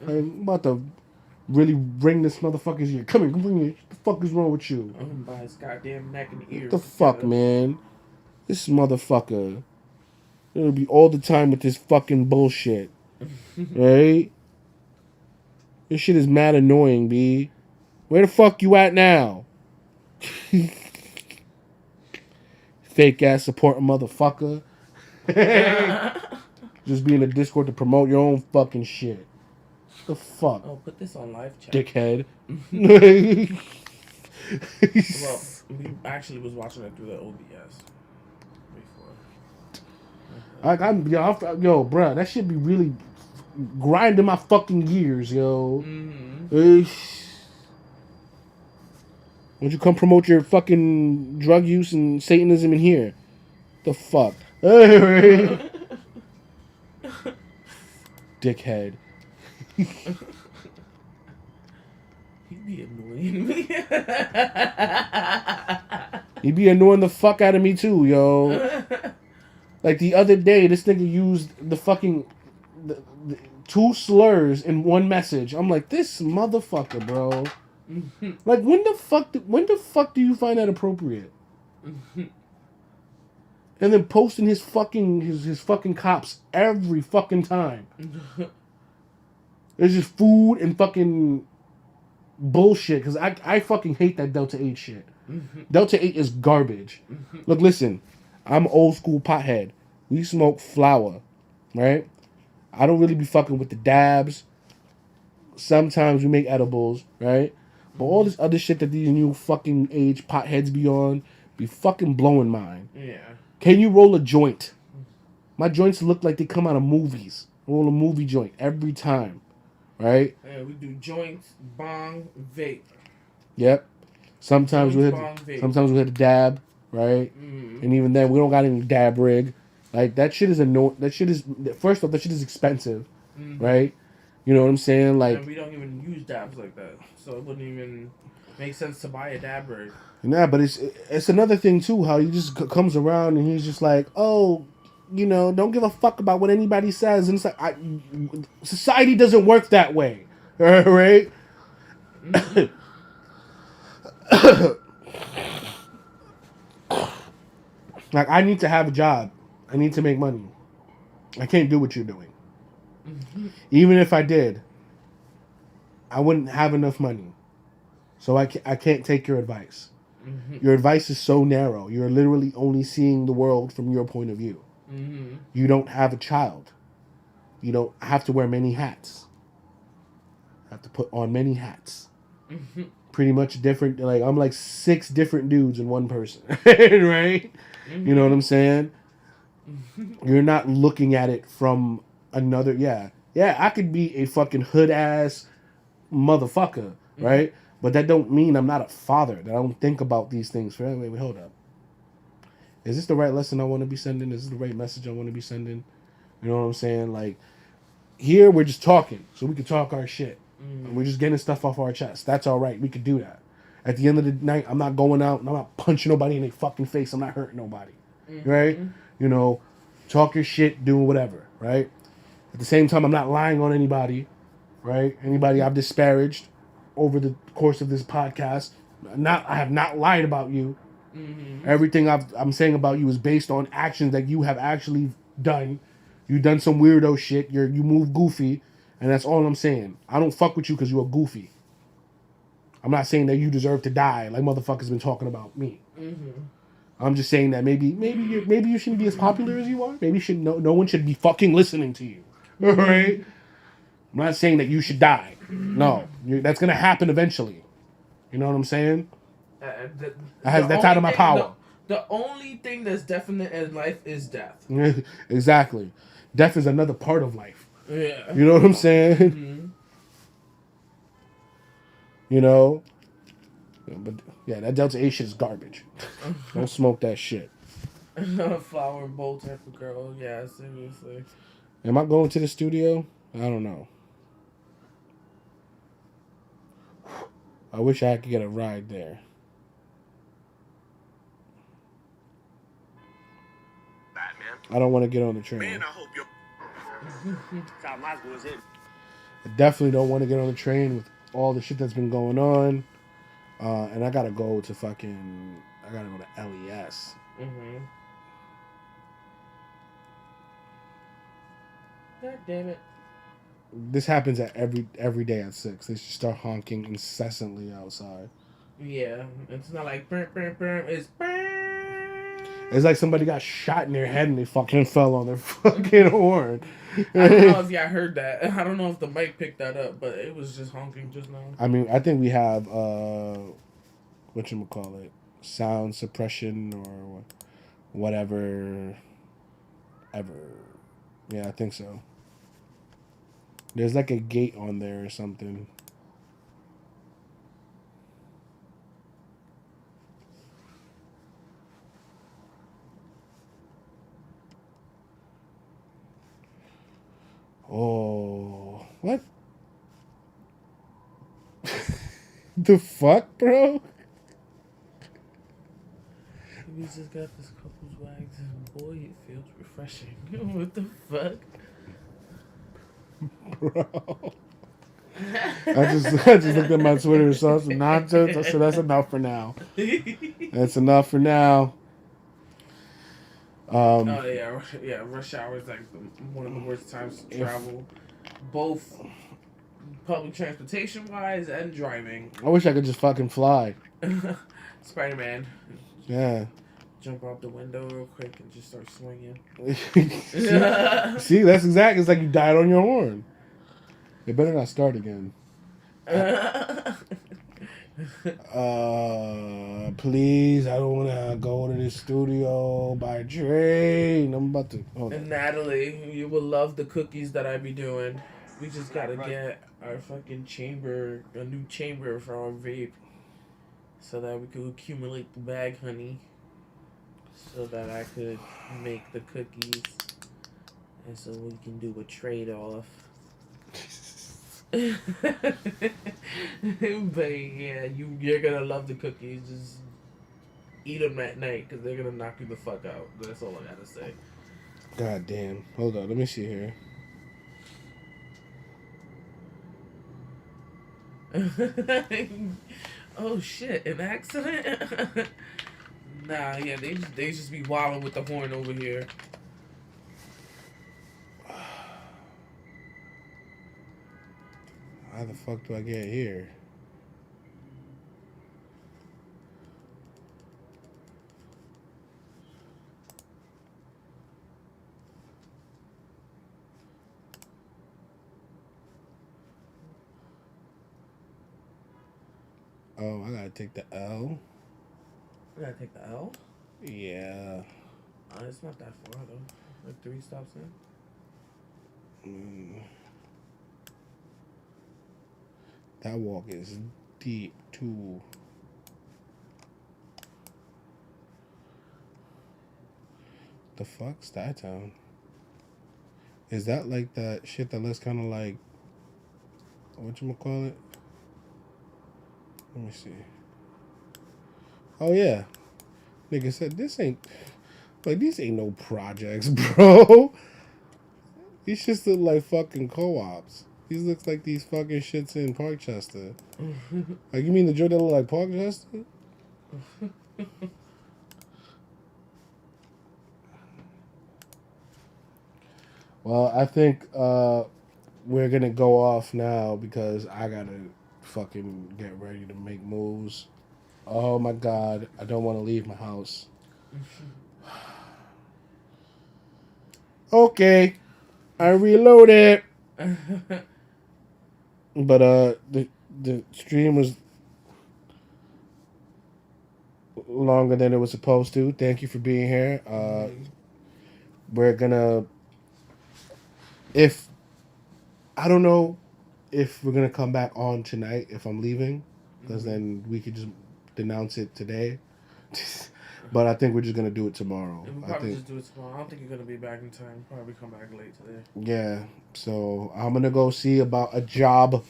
I'm about to really bring this motherfucker's ear. Come here, bring it. What the fuck is wrong with you? I'm gonna buy his goddamn neck and ears. What the fuck, man? This motherfucker. It'll be all the time with this fucking bullshit. Right? This shit is mad annoying, B. Where the fuck you at now? Fake ass supporting motherfucker. Just be in the Discord to promote your own fucking shit. The fuck? Oh, put this on live chat. Dickhead. Well, we actually was watching it through the OBS before. Yo, bruh, that shit be really grinding my fucking gears, yo. Mm-hmm. Why don't you come promote your fucking drug use and Satanism in here? The fuck? Dickhead. He'd be annoying me. He be annoying the fuck out of me too, yo. Like the other day, this nigga used the fucking the two slurs in one message. I'm like, this motherfucker, bro. Like when the fuck do you find that appropriate? And then posting his fucking cops every fucking time. There's just food and fucking bullshit. Because I fucking hate that Delta 8 shit. Delta 8 is garbage. Look, listen. I'm old school pothead. We smoke flower. Right? I don't really be fucking with the dabs. Sometimes we make edibles. Right? But all this other shit that these new fucking age potheads be on be fucking blowing mine. Yeah. Can you roll a joint? My joints look like they come out of movies. Roll a movie joint every time. Right? Yeah, we do joints, bong, vape. Yep. Sometimes Joints, we hit a dab, right? And even then, we don't got any dab rig. Like that shit is first off, that shit is expensive, right? You know what I'm saying? Like, and we don't even use dabs like that, so it wouldn't even make sense to buy a dab rig. nah, but it's another thing too. How he just comes around and he's just like, oh, you know, don't give a fuck about what anybody says. And it's like, society doesn't work that way, right? Like, I need to have a job. I need to make money. I can't do what you're doing. Even if I did, I wouldn't have enough money. So I can't take your advice. Your advice is so narrow. You're literally only seeing the world from your point of view. You don't have a child. You don't have to wear many hats. Have to put on many hats. Pretty much different. Like, I'm like 6 different dudes in one person. Right? You know what I'm saying? You're not looking at it from another. Yeah, I could be a fucking hood ass motherfucker, right? But that don't mean I'm not a father. That I don't think about these things. Wait, hold up. Is this the right lesson I want to be sending? Is this the right message I want to be sending? You know what I'm saying? Like, here we're just talking, so we can talk our shit. We're just getting stuff off our chest. That's all right. We could do that. At the end of the night, I'm not going out and I'm not punching nobody in their fucking face. I'm not hurting nobody. Right? You know, talk your shit, do whatever. Right? At the same time, I'm not lying on anybody. Right? Anybody I've disparaged over the course of this podcast. I have not lied about you. Everything I'm saying about you is based on actions that you have actually done. You done some weirdo shit. You move goofy, and that's all I'm saying. I don't fuck with you because you're a goofy. I'm not saying that you deserve to die like motherfuckers been talking about me. I'm just saying that maybe you shouldn't be as popular as you are. Maybe no one should be fucking listening to you. Right? I'm not saying that you should die. No, that's gonna happen eventually. You know what I'm saying? That's out of my power. The only thing that's definite in life is death. Exactly. Death is another part of life. Yeah. You know what I'm saying? You know? But yeah, that Delta 8 shit is garbage. Don't smoke that shit. Flower bowl type of girl. Yeah, seriously. Am I going to the studio? I don't know. I wish I could get a ride there. I don't want to get on the train. Man, I hope you're... I definitely don't want to get on the train with all the shit that's been going on. And I gotta go to LES. God damn it. This happens at every day at 6. They just start honking incessantly outside. Yeah, it's not like burn, it's burn. It's like somebody got shot in their head and they fucking fell on their fucking horn. I don't know if y'all heard that. I don't know if the mic picked that up, but it was just honking just now. I mean, I think we have whatchamacallit, sound suppression or whatever ever. Yeah, I think so. There's like a gate on there or something. Oh, what? The fuck, bro? We just got this couple's wags and boy, it feels refreshing. What the fuck? Bro. I just looked at my Twitter and saw some nonsense. I said that's enough for now. That's enough for now. Oh yeah. Rush hour is like one of the worst times to travel, both public transportation wise and driving. I wish I could just fucking fly. Spider-Man. Yeah. Jump out the window real quick and just start swinging. See, that's exactly. It's like you died on your horn. It better not start again. Please, I don't want to go to the studio by train. I'm about to. And Natalie, you will love the cookies that I be doing. We just gotta get our fucking chamber, a new chamber for our vape, so that we could accumulate the bag honey, so that I could make the cookies, and so we can do a trade off. But yeah, you're gonna love the cookies. Just eat them at night because they're gonna knock you the fuck out. That's all I gotta say. God damn. Hold on. Let me see here. Oh shit! An accident? Nah, yeah, they just be wilding with the horn over here. How the fuck do I get here? Oh, I gotta take the L. I gotta take the L? Yeah. It's not that far though. Like 3 stops in. That walk is deep too. The fuck's that town? Is that like that shit that looks kind of like whatchamacallit? Let me see. Oh yeah, nigga said this ain't like these ain't no projects, bro. These shits look like fucking co-ops. These looks like these fucking shits in Parkchester. Like you mean the joint that look like Parkchester? Well, I think we're gonna go off now because I gotta fucking get ready to make moves. Oh my god, I don't want to leave my house. Okay, I reloaded. But the stream was longer than it was supposed to. Thank you for being here. We're gonna, if I don't know if we're gonna come back on tonight if I'm leaving, because then we could just denounce it today. But I think we're just gonna do it tomorrow. We'll probably just do it tomorrow. I don't think you're gonna be back in time. Probably come back late today. Yeah. So I'm gonna go see about a job.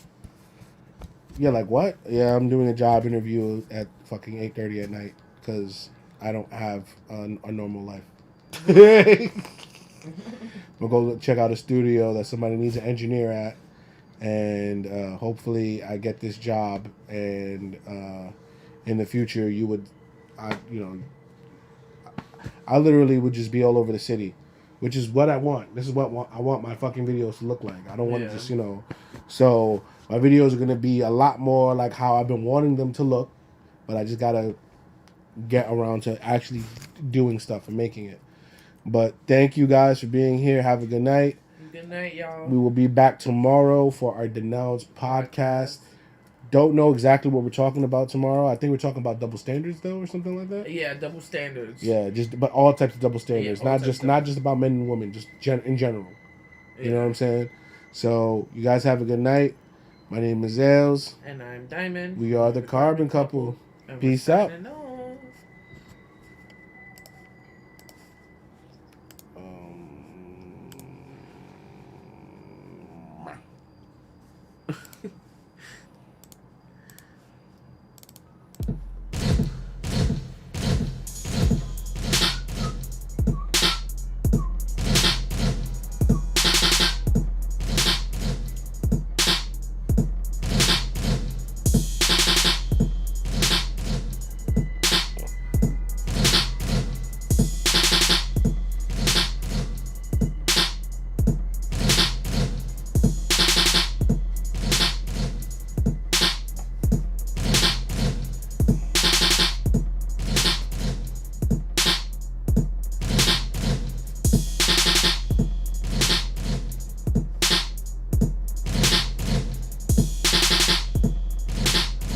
Yeah, like what? Yeah, I'm doing a job interview at fucking 8:30 at night because I don't have a normal life. We'll go check out a studio that somebody needs an engineer at, and hopefully I get this job. And in the future, I literally would just be all over the city, which is what I want. This is what I want my fucking videos to look like. I don't want to just, So my videos are going to be a lot more like how I've been wanting them to look, but I just got to get around to actually doing stuff and making it. But thank you guys for being here. Have a good night. Good night, y'all. We will be back tomorrow for our Denounce podcast. Don't know exactly what we're talking about tomorrow. I think we're talking about double standards though, or something like that. Yeah, double standards. Yeah, but all types of double standards, Yeah, not just about men and women, just in general. You know what I'm saying? So you guys have a good night. My name is ZALES. And I'm Diamond. We are the Carbon Couple. Peace out.